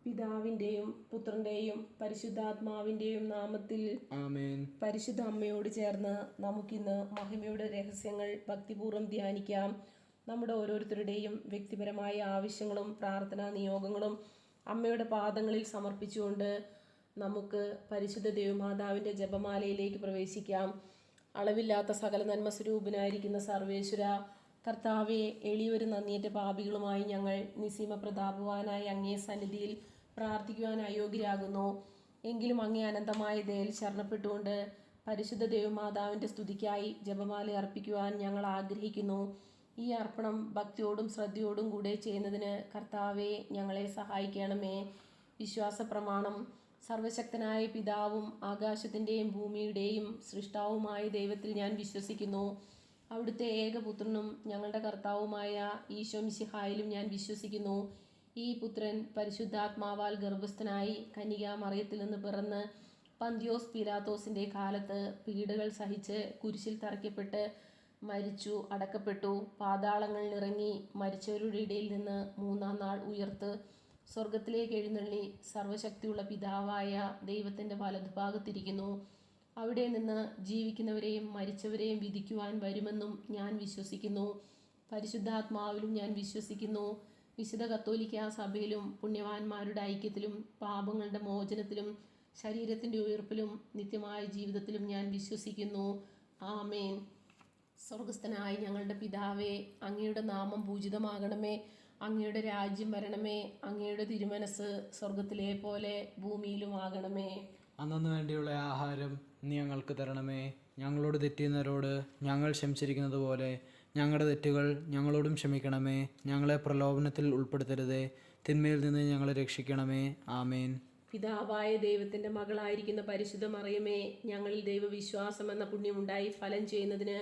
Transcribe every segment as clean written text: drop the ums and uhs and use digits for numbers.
പിതാവിൻ്റെയും പുത്രൻ്റെയും പരിശുദ്ധാത്മാവിൻ്റെയും നാമത്തിൽ ആമേൻ. പരിശുദ്ധ അമ്മയോട് ചേർന്ന് നമുക്കിന്ന് മഹിമയുടെ രഹസ്യങ്ങൾ ഭക്തിപൂർവ്വം ധ്യാനിക്കാം. നമ്മുടെ ഓരോരുത്തരുടെയും വ്യക്തിപരമായ ആവശ്യങ്ങളും പ്രാർത്ഥനാ നിയോഗങ്ങളും അമ്മയുടെ പാദങ്ങളിൽ സമർപ്പിച്ചുകൊണ്ട് നമുക്ക് പരിശുദ്ധ ദേവമാതാവിൻ്റെ ജപമാലയിലേക്ക് പ്രവേശിക്കാം. അളവില്ലാത്ത സകല നന്മ സ്വരൂപനായിരിക്കുന്ന സർവേശ്വര കർത്താവെ, എളിയൊരു നന്ദിയേറ്റ പാപികളുമായി ഞങ്ങൾ നിസീമ പ്രതാപവാനായ അങ്ങേ സന്നിധിയിൽ പ്രാർത്ഥിക്കുവാൻ അയോഗ്യരാകുന്നു. എങ്കിലും അങ്ങേ അനന്തമായ ദയയിൽ ശരണപ്പെട്ടുകൊണ്ട് പരിശുദ്ധ ദേവമാതാവിൻ്റെ സ്തുതിക്കായി ജപമാല അർപ്പിക്കുവാൻ ഞങ്ങൾ ആഗ്രഹിക്കുന്നു. ഈ അർപ്പണം ഭക്തിയോടും ശ്രദ്ധയോടും കൂടെ ചെയ്യുന്നതിന് കർത്താവെ ഞങ്ങളെ സഹായിക്കണമേ. വിശ്വാസ പ്രമാണം. സർവശക്തനായ പിതാവും ആകാശത്തിൻ്റെയും ഭൂമിയുടെയും സൃഷ്ടാവുമായ ദൈവത്തിൽ ഞാൻ വിശ്വസിക്കുന്നു. അവിടുത്തെ ഏകപുത്രനും ഞങ്ങളുടെ കർത്താവുമായ ഈശോ മിശിഹായിലും ഞാൻ വിശ്വസിക്കുന്നു. ഈ പുത്രൻ പരിശുദ്ധാത്മാവാൽ ഗർഭസ്ഥനായി കന്യകാമറിയത്തിൽ നിന്ന് പിറന്ന് പന്തിയോസ് പീലാത്തോസിൻ്റെ കാലത്ത് പീഡകൾ സഹിച്ച് കുരിശിൽ തറയ്ക്കപ്പെട്ട് മരിച്ചു, അടക്കപ്പെട്ടു, പാതാളങ്ങളിൽ ഇറങ്ങി, മരിച്ചവരുടെ ഇടയിൽ നിന്ന് മൂന്നാം നാൾ ഉയർത്ത് സ്വർഗത്തിലേക്ക് എഴുന്നള്ളി സർവശക്തിയുള്ള പിതാവായ ദൈവത്തിൻ്റെ വലതുഭാഗത്തിരിക്കുന്നു. അവിടെ നിന്ന് ജീവിക്കുന്നവരെയും മരിച്ചവരെയും വിധിക്കുവാൻ വരുമെന്നും ഞാൻ വിശ്വസിക്കുന്നു. പരിശുദ്ധാത്മാവിലും ഞാൻ വിശ്വസിക്കുന്നു. വിശുദ്ധ കത്തോലിക്കാ സഭയിലും പുണ്യവാന്മാരുടെ ഐക്യത്തിലും പാപങ്ങളുടെ മോചനത്തിലും ശരീരത്തിൻ്റെ ഉയർപ്പിലും നിത്യമായ ജീവിതത്തിലും ഞാൻ വിശ്വസിക്കുന്നു. ആമേൻ. സ്വർഗസ്ഥനായ ഞങ്ങളുടെ പിതാവേ, അങ്ങയുടെ നാമം പൂജിതമാകണമേ. അങ്ങയുടെ രാജ്യം വരണമേ. അങ്ങയുടെ തിരുമനസ് സ്വർഗത്തിലെ പോലെ ഭൂമിയിലും ആകണമേ. അന്നു വേണ്ടിയുള്ള ആഹാരം നീ ഞങ്ങൾക്ക് തരണമേ. ഞങ്ങളോട് തെറ്റിയുന്നവരോട് ഞങ്ങൾ ക്ഷമിച്ചിരിക്കുന്നത് പോലെ ഞങ്ങളുടെ തെറ്റുകൾ ഞങ്ങളോടും ക്ഷമിക്കണമേ. ഞങ്ങളെ പ്രലോഭനത്തിൽ ഉൾപ്പെടുത്തരുതേ, തിന്മയിൽ നിന്ന് ഞങ്ങളെ രക്ഷിക്കണമേ. ആമേൻ. പിതാവായ ദൈവത്തിൻ്റെ മകളായിരിക്കുന്ന പരിശുദ്ധ മറിയമേ, ഞങ്ങളിൽ ദൈവവിശ്വാസം എന്ന പുണ്യമുണ്ടായി ഫലം ചെയ്യുന്നതിന്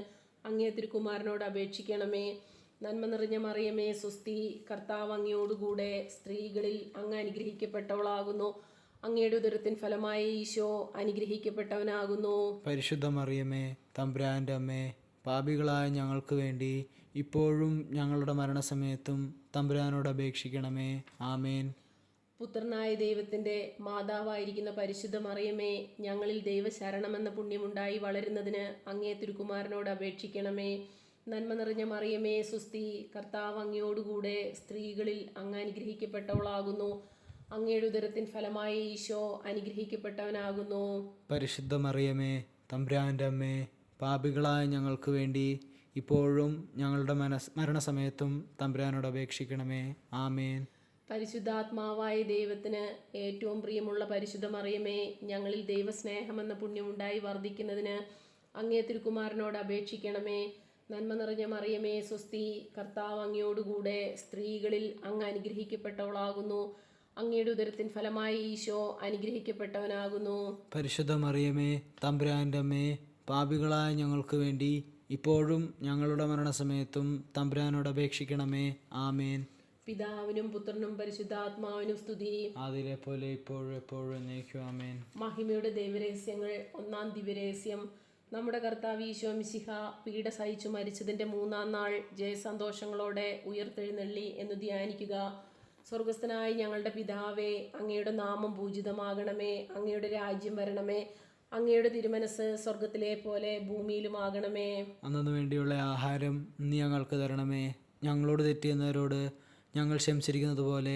അങ്ങേ തിരുക്കുമാരനോട് അപേക്ഷിക്കണമേ. നന്മ നിറഞ്ഞ മറിയമേ, സ്വസ്തി. കർത്താവ് അങ്ങയോടുകൂടെ സ്ത്രീകളിൽ അങ്ങ് അനുഗ്രഹിക്കപ്പെട്ടവളാകുന്നു. അങ്ങയുടെ ഉദരത്തിൻ ഫലമായി ഈശോ അനുഗ്രഹിക്കപ്പെട്ടവനാകുന്നു. പരിശുദ്ധ മറിയമേ, തമ്പുരാൻ്റെ അമ്മേ, പാപികളായ ഞങ്ങൾക്ക് വേണ്ടി ഇപ്പോഴും ഞങ്ങളുടെ മരണസമയത്തും തമ്പുരാനോട് അപേക്ഷിക്കണമേ. ആമേൻ. പുത്രനായ ദൈവത്തിൻ്റെ മാതാവായിരിക്കുന്ന പരിശുദ്ധ മറിയമേ, ഞങ്ങളിൽ ദൈവശരണമെന്ന പുണ്യമുണ്ടായി വളരുന്നതിന് അങ്ങേ തിരുക്കുമാരനോട് അപേക്ഷിക്കണമേ. നന്മ നിറഞ്ഞ മറിയമേ, സ്വസ്തി. കർത്താവ് അങ്ങയോടുകൂടെ സ്ത്രീകളിൽ അങ്ങ് അനുഗ്രഹിക്കപ്പെട്ടവളാകുന്നു. അങ്ങയുടെ ഉദരത്തിൻ ഫലമായി ഈശോ അനുഗ്രഹിക്കപ്പെട്ടവനാകുന്നു. പരിശുദ്ധ മറിയമേ, തമ്പുരാൻ്റെ അമ്മേ, പാപികളായ ഞങ്ങൾക്ക് വേണ്ടി ഇപ്പോഴും ഞങ്ങളുടെ മരണസമയത്തും തമ്പുരാനോട് അപേക്ഷിക്കണമേ. ആമേൻ. പരിശുദ്ധാത്മാവായ ദൈവത്തിന് ഏറ്റവും പ്രിയമുള്ള പരിശുദ്ധ മറിയമേ, ഞങ്ങളിൽ ദൈവസ്നേഹമെന്ന പുണ്യമുണ്ടായി വർദ്ധിക്കുന്നതിന് അങ്ങേ തിരുക്കുമാരനോട് അപേക്ഷിക്കണമേ. നന്മ നിറഞ്ഞ മറിയമേ, സ്വസ്തി. കർത്താവ് അങ്ങയോടുകൂടെ സ്ത്രീകളിൽ അങ്ങ് അനുഗ്രഹിക്കപ്പെട്ടവളാകുന്നു. അങ്ങയുടെ ഉദരത്തിൻ ഫലമായി ഈശോ അനുഗ്രഹിക്കപ്പെട്ടവനാകുന്നു. പരിശുദ്ധ മറിയമേ, തമ്പുരാൻ്റെ അമ്മേ, പാപികളായ ഞങ്ങൾക്ക് വേണ്ടി ഇപ്പോഴും ഞങ്ങളുടെ മരണസമയത്തും തമ്പുരാനോട് അപേക്ഷിക്കണമേ. ആമേൻ. പിതാവിനും പുത്രനും പരിശുദ്ധാത്മാവിനും സ്തുതി. അതിലെ പോലെ ഇപ്പോഴും എപ്പോഴും എന്നേക്കും. ആമേൻ. മഹിമയുടെ ദൈവരഹസ്യങ്ങൾ. ഒന്നാം ദിവ്യരഹസ്യം. നമ്മുടെ കർത്താവ് ഈശോ മിശിഹ പീഡ സഹിച്ചു മരിച്ചതിൻ്റെ മൂന്നാം നാൾ ജയസന്തോഷങ്ങളോടെ ഉയർത്തെഴുന്നള്ളി എന്ന് ധ്യാനിക്കുക. സ്വർഗസ്ഥനായ ഞങ്ങളുടെ പിതാവേ, അങ്ങയുടെ നാമം പൂജിതമാകണമേ. അങ്ങയുടെ രാജ്യം വരണമേ. അങ്ങയുടെ തിരുമനസ് സ്വർഗത്തിലെ പോലെ ഭൂമിയിലുമാകണമേ. അന്നു വേണ്ടിയുള്ള ആഹാരം നീ ഞങ്ങൾക്ക് തരണമേ. ഞങ്ങളോട് തെറ്റിയുന്നവരോട് ഞങ്ങൾ ക്ഷമിച്ചിരിക്കുന്നത് പോലെ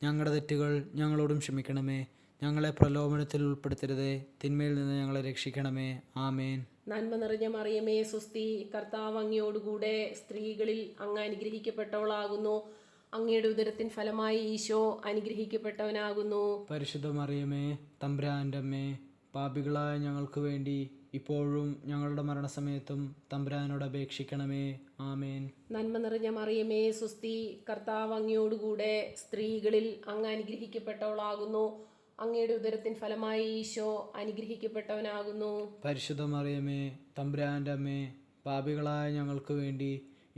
ഞങ്ങളുടെ തെറ്റുകൾ ഞങ്ങളോടും ക്ഷമിക്കണമേ. ഞങ്ങളെ പ്രലോഭനത്തിൽ ഉൾപ്പെടുത്തരുതേ, തിന്മയിൽ നിന്ന് ഞങ്ങളെ രക്ഷിക്കണമേ. ആമേൻ. നന്മ നിറഞ്ഞ മറിയമേ, സ്വസ്തി. കർത്താവ് അങ്ങയോടുകൂടെ സ്ത്രീകളിൽ അങ്ങ് അനുഗ്രഹിക്കപ്പെട്ടവളാകുന്നു. അങ്ങയുടെ ഉദരത്തിൻ ഫലമായി ഈശോ അനുഗ്രഹിക്കപ്പെട്ടവനാകുന്നു. പരിശുദ്ധ മറിയമേ, തമ്പുരാൻ്റെ അമ്മേ, പാപികളായ ഞങ്ങൾക്ക് വേണ്ടി ഇപ്പോഴും ഞങ്ങളുടെ മരണസമയത്തും തമ്പുരാനോട് അപേക്ഷിക്കണമേ. ആമേൻ. നന്മ നിറഞ്ഞ മറിയമേ, സ്വസ്തി. കർത്താവ് അങ്ങയോടുകൂടെ സ്ത്രീകളിൽ അങ്ങ് അനുഗ്രഹിക്കപ്പെട്ടവളാകുന്നു. അങ്ങയുടെ ഉദരത്തിൻ ഫലമായി ഈശോ അനുഗ്രഹിക്കപ്പെട്ടവനാകുന്നു. പരിശുദ്ധ മറിയമേ, തമ്പുരാൻ്റെ അമ്മേ, പാപികളായ ഞങ്ങൾക്ക് വേണ്ടി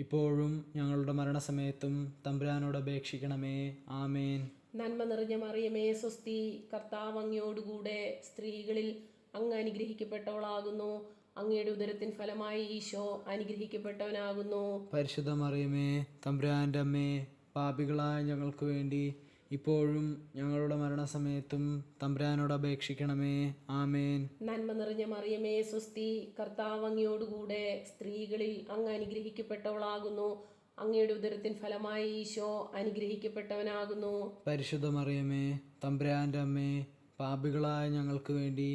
ഇപ്പോഴും ഞങ്ങളുടെ മരണസമയത്തും തമ്പുരാനോട് അപേക്ഷിക്കണമേ. ആമേൻ. നന്മ നിറഞ്ഞ മറിയമേ, സ്വസ്തി. കർത്താവ് അങ്ങയോടുകൂടെ സ്ത്രീകളിൽ അങ്ങ് അനുഗ്രഹിക്കപ്പെട്ടവളാകുന്നു. അങ്ങയുടെ ഉദരത്തിൻ ഫലമായി ഈശോ അനുഗ്രഹിക്കപ്പെട്ടവനാകുന്നു. പരിശുദ്ധ മറിയമേ, തമ്പുരാൻ്റെ അമ്മേ, പാപികളായ ഞങ്ങൾക്ക് വേണ്ടി ഇപ്പോഴും ഞങ്ങളുടെ മരണസമയത്തും തമ്പുരാനോട് അപേക്ഷിക്കണമേ. ആമേൻ. നന്മ നിറഞ്ഞ മറിയമേ സ്വസ്തി, കർത്താവ് അങ്ങയോടുകൂടെ സ്ത്രീകളിൽ അങ്ങ് അനുഗ്രഹിക്കപ്പെട്ടവളാകുന്നു. അങ്ങയുടെ ഉദരത്തിൻ ഫലമായി ഈശോ അനുഗ്രഹിക്കപ്പെട്ടവനാകുന്നു. പരിശുദ്ധ മറിയമേ, തമ്പുരാൻ്റെ അമ്മേ, പാപികളായ ഞങ്ങൾക്ക് വേണ്ടി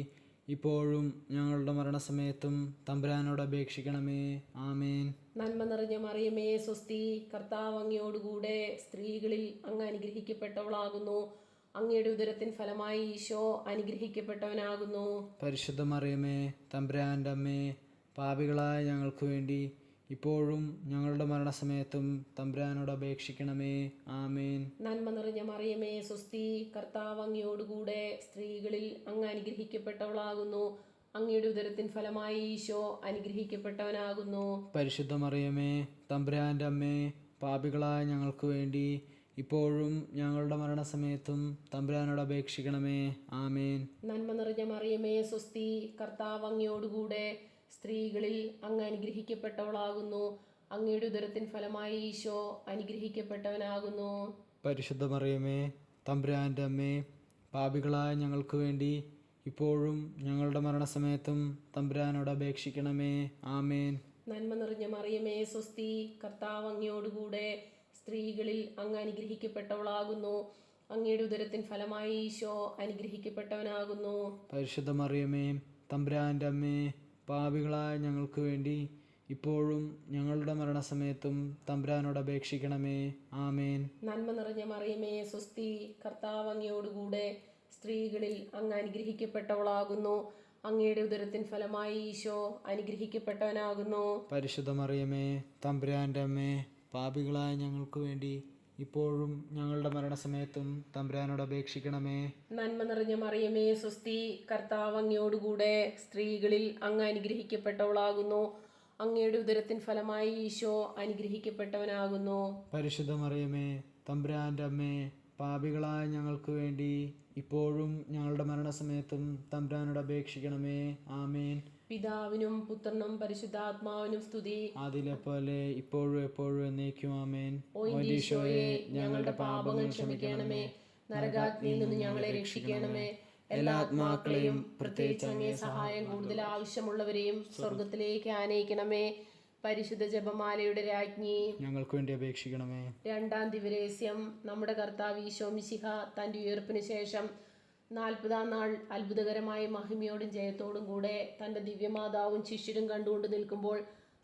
ഇപ്പോഴും ഞങ്ങളുടെ മരണസമയത്തും തമ്പുരാനോട് അപേക്ഷിക്കണമേ. ആമേൻ. നന്മ നിറഞ്ഞ മറിയമേ സ്വസ്തി, കർത്താവ് അങ്ങയോടുകൂടെ സ്ത്രീകളിൽ അങ്ങ് അനുഗ്രഹിക്കപ്പെട്ടവളാകുന്നു. അങ്ങയുടെ ഉദരത്തിൻ ഫലമായി ഈശോ അനുഗ്രഹിക്കപ്പെട്ടവനാകുന്നു. പരിശുദ്ധ മറിയമേ, തമ്പുരാൻ്റെ അമ്മേ, പാപികളായ ഞങ്ങൾക്ക് വേണ്ടി ഇപ്പോഴും ഞങ്ങളുടെ മരണസമയത്തും തമ്പുരാനോട് അപേക്ഷിക്കണമേ. ആമേൻ. നന്മ നിറഞ്ഞ മറിയമേ സ്വസ്തി, കർത്താവ് അങ്ങയോടുകൂടെ സ്ത്രീകളിൽ അങ്ങ് അനുഗ്രഹിക്കപ്പെട്ടവളാകുന്നു. അങ്ങയുടെ ഉദരത്തിൻ ഫലമായി ഈശോ അനുഗ്രഹിക്കപ്പെട്ടവനാകുന്നു. പരിശുദ്ധ മറിയമേ, തമ്പുരാൻ്റെ അമ്മേ, പാപികളായ ഞങ്ങൾക്ക് വേണ്ടി ഇപ്പോഴും ഞങ്ങളുടെ മരണസമയത്തും തമ്പുരാനോട് അപേക്ഷിക്കണമേ. ആമേൻ. നന്മ നിറഞ്ഞ മറിയമേ സ്വസ്തി, കർത്താവ് അങ്ങയോടുകൂടെ സ്ത്രീകളിൽ അങ്ങ് അനുഗ്രഹിക്കപ്പെട്ടവളാകുന്നു. അങ്ങയുടെ ഉദരത്തിൻ ഫലമായി ഈശോ അനുഗ്രഹിക്കപ്പെട്ടവനാകുന്നു. പരിശുദ്ധ മറിയമേ, തമ്പുരാൻ്റെ അമ്മേ, പാപികളായ ഞങ്ങൾക്ക് വേണ്ടി ഇപ്പോഴും ഞങ്ങളുടെ മരണസമയത്തും തമ്പുരാനോട് അപേക്ഷിക്കണമേ. ആമേൻ. നന്മ നിറഞ്ഞ മറിയമേ സ്വസ്തി, കർത്താവ് അങ്ങയോടുകൂടെ സ്ത്രീകളിൽ അങ്ങ് അനുഗ്രഹിക്കപ്പെട്ടവളാകുന്നു. അങ്ങയുടെ ഉദരത്തിൻ ഫലമായി ഈശോ അനുഗ്രഹിക്കപ്പെട്ടവനാകുന്നു. പരിശുദ്ധ മറിയമേ, തമ്പുരാൻ്റെ അമ്മേ, പാപികളായ ഞങ്ങൾക്ക് വേണ്ടി ഇപ്പോഴും ഞങ്ങളുടെ മരണസമയത്തും തമ്പുരാനോട് അപേക്ഷിക്കണമേ. ആമേൻ. നന്മ നിറഞ്ഞ മറിയമേ സ്വസ്തി, കർത്താവ് അങ്ങയോടുകൂടെ സ്ത്രീകളിൽ അങ്ങ് അനുഗ്രഹിക്കപ്പെട്ടവളാകുന്നു. അങ്ങയുടെ ഉദരത്തിൻ ഫലമായി ഈശോ അനുഗ്രഹിക്കപ്പെട്ടവനാകുന്നു. പരിശുദ്ധ മറിയമേ, തമ്പുരാൻ്റെ അമ്മേ, പാപികളായ ഞങ്ങൾക്ക് വേണ്ടി ഇപ്പോഴും ഞങ്ങളുടെ മരണസമയത്തും തമ്പുരാനോട് അപേക്ഷിക്കണമേ. നന്മ നിറഞ്ഞ മറിയമേ സ്വസ്തി, കർത്താവ് അങ്ങയോടുകൂടെ സ്ത്രീകളിൽ അങ്ങ് അനുഗ്രഹിക്കപ്പെട്ടവളാകുന്നു. അങ്ങയുടെ ഉദരത്തിൻ ഫലമായി ഈശോ അനുഗ്രഹിക്കപ്പെട്ടവനാകുന്നു. പരിശുദ്ധ മറിയമേ, തമ്പുരാൻ്റെ അമ്മേ, പാപികളായ ഞങ്ങൾക്ക് വേണ്ടി ഇപ്പോഴും ഞങ്ങളുടെ മരണസമയത്തും തമ്പുരാനോട് അപേക്ഷിക്കണമേ. ആമേൻ. പിതാവിനും പുത്രനും പരിശുദ്ധാത്മാവിനും സ്തുതി. അതിലെ പോലെ ഇപ്പോഴും എപ്പോഴും എന്നേക്കും. ആമേൻ. ഓ ഈശോയെ, ഞങ്ങളുടെ പാപങ്ങൾ ക്ഷമിക്കണമേ. നരകാഗ്നിയിൽ നിന്ന് ഞങ്ങളെ രക്ഷിക്കണമേ. എല്ലാ ആത്മാക്കളെയും, പ്രത്യേകിച്ച് അങ്ങേ സഹായം കൂടുതൽ ആവശ്യമുള്ളവരെയും സ്വർഗത്തിലേക്ക് ആനയിക്കണമേ. പരിശുദ്ധ ജപമാലയുടെ രാജ്ഞി, ഞങ്ങൾക്ക് വേണ്ടി അപേക്ഷിക്കണമേ. രണ്ടാം ദിവരേസ്യം. നമ്മുടെ കർത്താവ് ഈശോ മിശിഹ തൻ്റെ ഉയർപ്പിന് ശേഷം 40-ാം നാൾ അത്ഭുതകരമായ മഹിമയോടും ജയത്തോടും കൂടെ തൻ്റെ ദിവ്യമാതാവും ശിഷ്യരും കണ്ടുകൊണ്ട് നിൽക്കുമ്പോൾ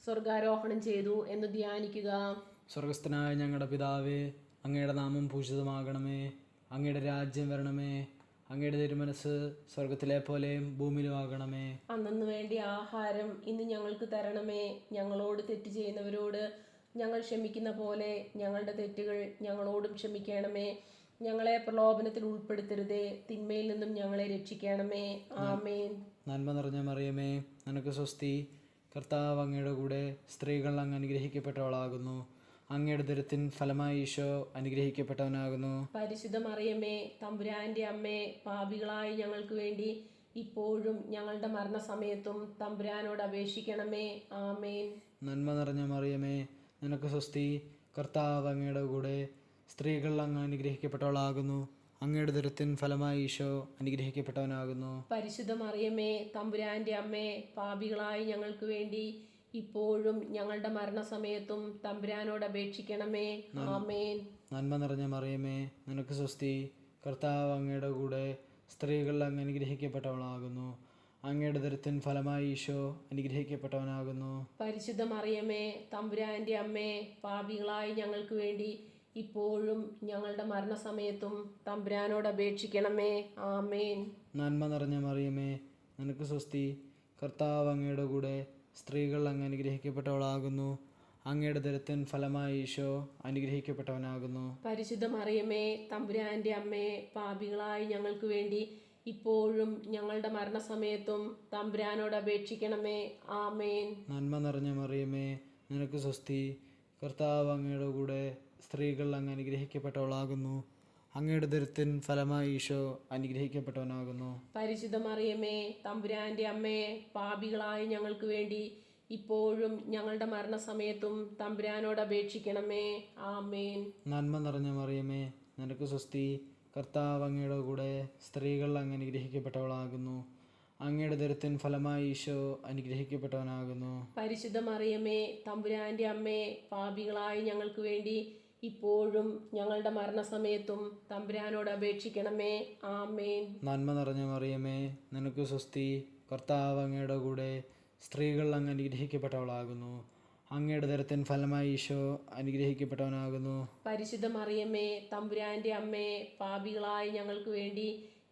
സ്വർഗാരോഹണം ചെയ്തു എന്ന് ധ്യാനിക്കുക. സ്വർഗസ്ഥനായ ഞങ്ങളുടെ പിതാവേ, അങ്ങയുടെ നാമം പൂജിതമാകണമേ. അങ്ങയുടെ രാജ്യം വരണമേ. അങ്ങയുടെ തിരുമനസ് സ്വർഗത്തിലെ പോലെയും ഭൂമിയിലും ആകണമേ. അന്നു വേണ്ടി ആഹാരം ഇന്ന് ഞങ്ങൾക്ക് തരണമേ. ഞങ്ങളോട് തെറ്റ് ചെയ്യുന്നവരോട് ഞങ്ങൾ ക്ഷമിക്കുന്ന പോലെ ഞങ്ങളുടെ തെറ്റുകൾ ഞങ്ങളോടും ക്ഷമിക്കണമേ. ഞങ്ങളെ പ്രലോഭനത്തിൽ ഉൾപ്പെടുത്തരുതേ, തിന്മയിൽ നിന്നും ഞങ്ങളെ രക്ഷിക്കണമേ. ആമേൻ. നന്മ നിറഞ്ഞ മറിയമേ, നിനക്ക് സ്വസ്തി. കർത്താവ് അങ്ങയുടെ കൂടെ സ്ത്രീകൾ അങ്ങ് അനുഗ്രഹിക്കപ്പെട്ടവളാകുന്നു. അങ്ങയുടെ ഉദരത്തിൻ ഫലമായി ഈശോ അനുഗ്രഹിക്കപ്പെട്ടവനാകുന്നു. പരിശുദ്ധ മറിയമേ, തമ്പുരാന്റെ അമ്മേ, പാപികളായി ഞങ്ങൾക്ക് വേണ്ടി ഇപ്പോഴും ഞങ്ങളുടെ മരണസമയത്തും തമ്പുരാനോട് അപേക്ഷിക്കണമേ. ആമേൻ. നന്മ നിറഞ്ഞ മറിയമേ, നിനക്ക് സ്വസ്തി. കർത്താവ് അങ്ങയുടെ കൂടെ സ്ത്രീകൾ അങ്ങ് അനുഗ്രഹിക്കപ്പെട്ടവളാകുന്നു. അങ്ങയുടെ ഉദരത്തിൻ ഫലമായി ഈശോ അനുഗ്രഹിക്കപ്പെട്ടവനാകുന്നു. പരിശുദ്ധ മറിയമേ, തമ്പുരാന്റെ അമ്മേ, പാപികളായി ഞങ്ങൾക്ക് വേണ്ടി ഇപ്പോഴും ഞങ്ങളുടെ മരണസമയത്തും തമ്പുരാനോട് അപേക്ഷിക്കണമേ. ആമേൻ. നന്മ നിറഞ്ഞ മറിയമേ, നിനക്ക് സ്വസ്തി. കർത്താവ് അങ്ങയുടെ കൂടെ സ്ത്രീകൾ അങ്ങ് അനുഗ്രഹിക്കപ്പെട്ടവളാകുന്നു. അങ്ങയുടെ ഉദരത്തിൻ ഫലമായി ഈശോ അനുഗ്രഹിക്കപ്പെട്ടവനാകുന്നു. പരിശുദ്ധ മറിയമേ, തമ്പുരാന്റെ അമ്മേ, പാപികളായി ഞങ്ങൾക്ക് വേണ്ടി ഇപ്പോഴും ഞങ്ങളുടെ മരണസമയത്തും തമ്പുരാനോട് അപേക്ഷിക്കണമേ. ആമേൻ. നന്മ നിറഞ്ഞ മറിയമേ, നിനക്ക് സ്വസ്തി. കർത്താവ് അങ്ങയുടെ കൂടെ സ്ത്രീകൾ അങ്ങ് അനുഗ്രഹിക്കപ്പെട്ടവളാകുന്നു. അങ്ങയുടെ ഉദരത്തിൻ ഫലമായി ഈശോ അനുഗ്രഹിക്കപ്പെട്ടവനാകുന്നു. പരിശുദ്ധ മറിയമേ, തമ്പുരാന്റെ അമ്മേ, പാപികളായി ഞങ്ങൾക്ക് വേണ്ടി ഇപ്പോഴും ഞങ്ങളുടെ മരണസമയത്തും തമ്പുരാനോട് അപേക്ഷിക്കണമേ. ആമേൻ. നന്മ നിറഞ്ഞ മറിയമേ, നിനക്ക് സ്വസ്തി. കർത്താവ് അങ്ങയുടെ കൂടെ സ്ത്രീകൾ അങ്ങ് അനുഗ്രഹിക്കപ്പെട്ടവളാകുന്നു. അങ്ങയുടെ ഉദരത്തിൻ ഫലമായി ഈശോ അനുഗ്രഹിക്കപ്പെട്ടവനാകുന്നു. പരിശുദ്ധ മറിയമേ, തമ്പുരാന്റെ അമ്മേ, പാപികളായി ഞങ്ങൾക്ക് വേണ്ടി ഇപ്പോഴും ഞങ്ങളുടെ മരണസമയത്തും തമ്പുരാനോട് അപേക്ഷിക്കണമേ. ആമേൻ. നന്മ നിറഞ്ഞ മറിയമേ, നിനക്ക് സ്വസ്തി. കർത്താവ് അങ്ങയുടെ കൂടെ, സ്ത്രീകൾ അങ്ങ് അനുഗ്രഹിക്കപ്പെട്ടവളാകുന്നു. അങ്ങയുടെ ദുരത്തിൻ ഫലമായി ഈശോ അനുഗ്രഹിക്കപ്പെട്ടവനാകുന്നു. പരിശുദ്ധ മറിയമേ, തമ്പുരാന്റെ അമ്മേ, പാപികളായ ഞങ്ങൾക്ക് വേണ്ടി ഇപ്പോഴും ഞങ്ങളുടെ മരണസമയത്തും തമ്പുരാനോട് അപേക്ഷിക്കണമേ. ആമേൻ. നന്മ നിറഞ്ഞ മറിയമേ, നിനക്ക് സ്വസ്തി. കർത്താവ് അങ്ങയുടെ കൂടെ, സ്ത്രീകൾ അങ്ങ് അനുഗ്രഹിക്കപ്പെട്ടവളാകുന്നു. അങ്ങയുടെ ദുരത്തിൻ ഫലമായി ഈശോ അനുഗ്രഹിക്കപ്പെട്ടവനാകുന്നു. പരിശുദ്ധ മറിയമേ, തമ്പുരാന്റെ അമ്മേ, പാപികളായ ഞങ്ങൾക്ക് വേണ്ടി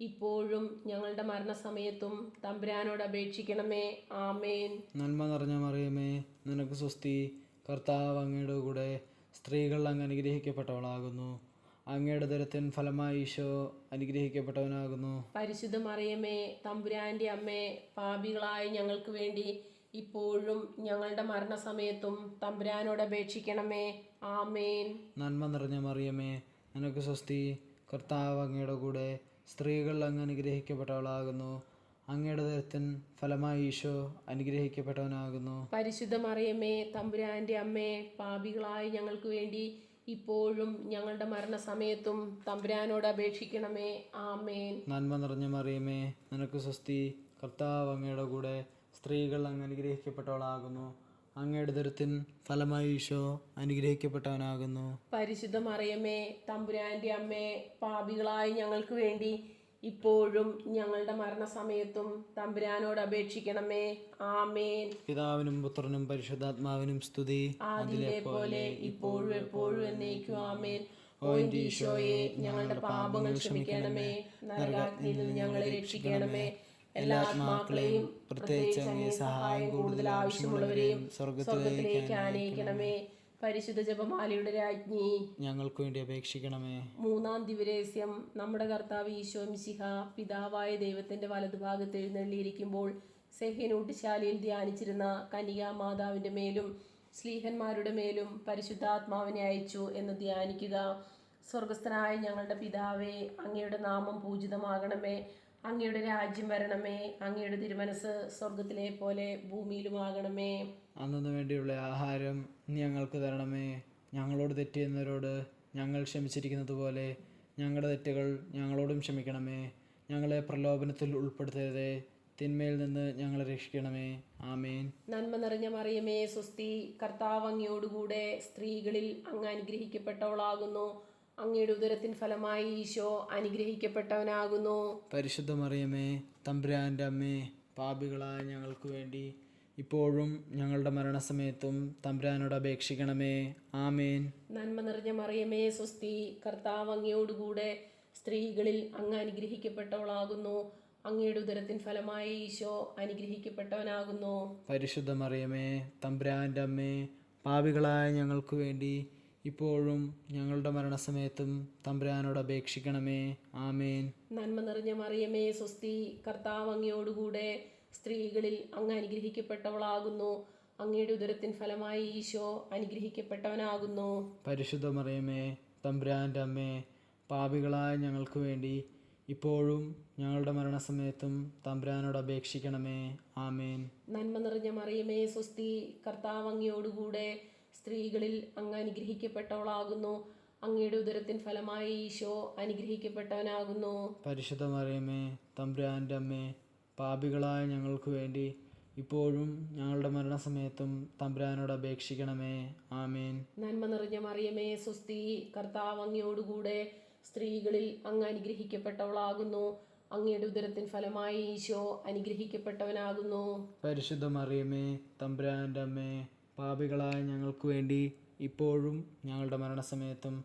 ഇപ്പോഴും ഞങ്ങളുടെ മരണസമയത്തും തമ്പുരാനോട് അപേക്ഷിക്കണമേ. ആമേൻ. നന്മ നിറഞ്ഞ മറിയമേ, നിനക്ക് സ്വസ്തി. കർത്താവ് അങ്ങയുടെ കൂടെ, സ്ത്രീകൾ അങ്ങ് അനുഗ്രഹിക്കപ്പെട്ടവളാകുന്നു. അങ്ങയുടെ ദുരത്തിൻ ഫലമായി ഈശോ അനുഗ്രഹിക്കപ്പെട്ടവനാകുന്നു. പരിശുദ്ധ മറിയമേ, തമ്പുരാന്റെ അമ്മേ, പാപികളായ ഞങ്ങൾക്ക് വേണ്ടി ഇപ്പോഴും ഞങ്ങളുടെ മരണസമയത്തും തമ്പുരാനോട് അപേക്ഷിക്കണമേ. ആമേൻ. നന്മ നിറഞ്ഞ മറിയമേ, നിനക്ക് സ്വസ്തി. കർത്താവ് അങ്ങയുടെ കൂടെ, സ്ത്രീകൾ അങ്ങ് അനുഗ്രഹിക്കപ്പെട്ടവളാകുന്നു. അങ്ങയുടെ ദുരത്തിൻ ഫലമായി ഈശോ അനുഗ്രഹിക്കപ്പെട്ടവനാകുന്നു. പരിശുദ്ധ മറിയമേ, തമ്പുരാന്റെ അമ്മേ, പാപികളായ ഞങ്ങൾക്ക് വേണ്ടി ഇപ്പോഴും ഞങ്ങളുടെ മരണസമയത്തും തമ്പുരാനോട് അപേക്ഷിക്കണമേ. ആമേൻ. നന്മ നിറഞ്ഞ മറിയമേ, നിനക്ക് സ്വസ്തി. കർത്താവ് അങ്ങയുടെ കൂടെ, സ്ത്രീകൾ അങ്ങ് അനുഗ്രഹിക്കപ്പെട്ടവളാകുന്നു. അങ്ങയുടെ ദുരത്തിൻ ഫലമായി ഈശോ അനുഗ്രഹിക്കപ്പെട്ടവനാകുന്നു. പരിശുദ്ധ മറിയമേ, തമ്പുരാന്റെ അമ്മേ, പാപികളായ ഞങ്ങൾക്ക് വേണ്ടി ഇപ്പോഴും ഞങ്ങളുടെ മരണസമയത്തും തമ്പുരാനോട് അപേക്ഷിക്കണമേ. ആമേൻ. പിതാവിനും പുത്രനും പരിശുദ്ധാത്മാവിനും സ്തുതി. അതിലെ പോലെ ഇപ്പോഴും എപ്പോഴും എന്നേക്കും. ആമേൻ. ഓ എൻ്റെ ഈശോയെ, ഞങ്ങളുടെ പാപങ്ങൾ ക്ഷമിക്കണമേ. നരകാഗ്നിയിൽ നിന്ന് ഞങ്ങളെ രക്ഷിക്കണമേ. എല്ലാ ആത്മാക്കളെയും, പ്രത്യേകിച്ച് അങ്ങേ സഹായം കൂടുതൽ ആവശ്യമുള്ളവരെയും സ്വർഗത്തിലേക്ക് ആനയിക്കണമേ. പരിശുദ്ധ ജപമാലയുടെ രാജ്ഞി, ഞങ്ങൾക്ക് വേണ്ടി അപേക്ഷിക്കണമേ. മൂന്നാം ദിവരേസ്യം. നമ്മുടെ കർത്താവ് ഈശോ മിശിഹ പിതാവായ ദൈവത്തിന്റെ വലതുഭാഗത്ത് എഴുന്നള്ളിയിരിക്കുമ്പോൾ സെഹ്യനൂട്ടുശാലയിൽ ധ്യാനിച്ചിരുന്ന കന്യകാ മാതാവിന്റെ മേലും ശ്ലീഹന്മാരുടെ മേലും പരിശുദ്ധാത്മാവിനെ അയച്ചു എന്ന് ധ്യാനിക്കുക. സ്വർഗസ്ഥനായ ഞങ്ങളുടെ പിതാവേ, അങ്ങയുടെ നാമം പൂജിതമാകണമേ. അങ്ങയുടെ രാജ്യം വരണമേ. അങ്ങയുടെ തിരുമനസ് സ്വർഗത്തിലെ പോലെ ഭൂമിയിലുമാകണമേ. അന്നു വേണ്ടിയുള്ള ആഹാരം ഞങ്ങൾക്ക് തരണമേ. ഞങ്ങളോട് തെറ്റ് ചെയ്യുന്നവരോട് ഞങ്ങൾ ക്ഷമിച്ചിരിക്കുന്നത് പോലെ ഞങ്ങളുടെ തെറ്റുകൾ ഞങ്ങളോടും ക്ഷമിക്കണമേ. ഞങ്ങളെ പ്രലോഭനത്തിൽ ഉൾപ്പെടുത്തരുതേ, തിന്മയിൽ നിന്ന് ഞങ്ങളെ രക്ഷിക്കണമേ. ആമേൻ. നന്മ നിറഞ്ഞ മറിയമേ, സ്വസ്തി. കർത്താവ് അങ്ങയോടുകൂടെ, സ്ത്രീകളിൽ അങ്ങ് അനുഗ്രഹിക്കപ്പെട്ടവളാകുന്നു. അങ്ങയുടെ ഉദരത്തിൻ ഫലമായി ഈശോ അനുഗ്രഹിക്കപ്പെട്ടവനാകുന്നു. പരിശുദ്ധ മറിയമേ, തമ്പുരാൻ്റെ അമ്മേ, പാപികളായ ഞങ്ങൾക്ക് വേണ്ടി ഇപ്പോഴും ഞങ്ങളുടെ മരണസമയത്തും തമ്പുരാനോട് അപേക്ഷിക്കണമേ. ആമേൻ. നന്മ നിറഞ്ഞ മറിയമേ, സ്വസ്തി. കർത്താവ് അങ്ങയോടുകൂടെ, സ്ത്രീകളിൽ അങ്ങ് അനുഗ്രഹിക്കപ്പെട്ടവളാകുന്നു. അങ്ങയുടെ ഉദരത്തിൻ ഫലമായി ഈശോ അനുഗ്രഹിക്കപ്പെട്ടവനാകുന്നു. പരിശുദ്ധ മറിയമേ, തമ്പുരാൻ്റെ അമ്മേ, പാപികളായ ഞങ്ങൾക്ക് വേണ്ടി ഇപ്പോഴും ഞങ്ങളുടെ മരണസമയത്തും തമ്പുരാനോട് അപേക്ഷിക്കണമേ. ആമേൻ. നന്മ നിറഞ്ഞ മറിയമേ, സ്വസ്തി. കർത്താവ് അങ്ങയോടുകൂടെ, സ്ത്രീകളിൽ അങ്ങ് അനുഗ്രഹിക്കപ്പെട്ടവളാകുന്നു. അങ്ങയുടെ ഉദരത്തിൻ ഫലമായി ഈശോ അനുഗ്രഹിക്കപ്പെട്ടവനാകുന്നു. പരിശുദ്ധ മറിയമേ, തമ്പുരാൻ്റെ അമ്മേ, പാപികളായ ഞങ്ങൾക്ക് വേണ്ടി ഇപ്പോഴും ഞങ്ങളുടെ മരണസമയത്തും തമ്പുരാനോട് അപേക്ഷിക്കണമേ. ആമേൻ. നന്മ നിറഞ്ഞ മറിയമേ, സ്വസ്തി. കർത്താവ് അങ്ങയോടുകൂടെ, സ്ത്രീകളിൽ അങ്ങ് അനുഗ്രഹിക്കപ്പെട്ടവളാകുന്നു. അങ്ങയുടെ ഉദരത്തിൻ ഫലമായി ഈശോ അനുഗ്രഹിക്കപ്പെട്ടവനാകുന്നു. പരിശുദ്ധ മറിയമേ, തമ്പുരാൻ്റെ അമ്മേ, പാപികളായ ഞങ്ങൾക്ക് വേണ്ടി ഇപ്പോഴും ഞങ്ങളുടെ മരണസമയത്തും തമ്പുരാനോട് അപേക്ഷിക്കണമേ. ആമേൻ. നന്മ നിറഞ്ഞ മറിയമേ, സ്വസ്തി. കർത്താവ് അങ്ങയോടുകൂടെ, സ്ത്രീകളിൽ അങ്ങ് അനുഗ്രഹിക്കപ്പെട്ടവളാകുന്നു. അങ്ങയുടെ ഉദരത്തിൻ ഫലമായി ഈശോ അനുഗ്രഹിക്കപ്പെട്ടവനാകുന്നു. പരിശുദ്ധ മറിയമേ, തമ്പുരാൻ്റെ അമ്മേ, പാപികളായ ഞങ്ങൾക്ക് വേണ്ടി ഇപ്പോഴും ഞങ്ങളുടെ മരണസമയത്തും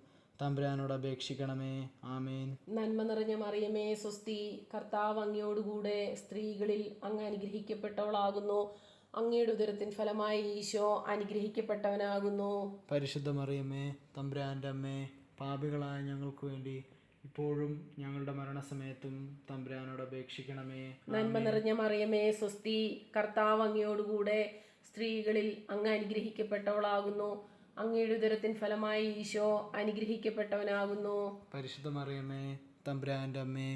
തമ്പുരാനോട് അപേക്ഷിക്കണമേ. ആമേൻ. നന്മ നിറഞ്ഞ മറിയമേ, സ്വസ്തി. കർത്താവ് അങ്ങയോടുകൂടെ, സ്ത്രീകളിൽ അങ്ങ് അനുഗ്രഹിക്കപ്പെട്ടവളാകുന്നു. അങ്ങയുടെ ഉദരത്തിൻ ഫലമായി ഈശോ അനുഗ്രഹിക്കപ്പെട്ടവനാകുന്നു. പരിശുദ്ധ മറിയമേ, തമ്പുരാൻ്റെ അമ്മേ, പാപികളായ ഞങ്ങൾക്ക് വേണ്ടി ഇപ്പോഴും ഞങ്ങളുടെ മരണസമയത്തും തമ്പുരാനോട് അപേക്ഷിക്കണമേ. നന്മ നിറഞ്ഞ മറിയമേ, സ്വസ്തി. കർത്താവ് അങ്ങയോടുകൂടെ, സ്ത്രീകളിൽ അങ്ങ് അനുഗ്രഹിക്കപ്പെട്ടവളാകുന്നു. അങ്ങയുടെ ഉദരത്തിൻ ഫലമായി ഈശോ അനുഗ്രഹിക്കപ്പെട്ടവനാകുന്നു. പരിശുദ്ധ മറിയമേ, തമ്പുരാൻ്റെ അമ്മേ,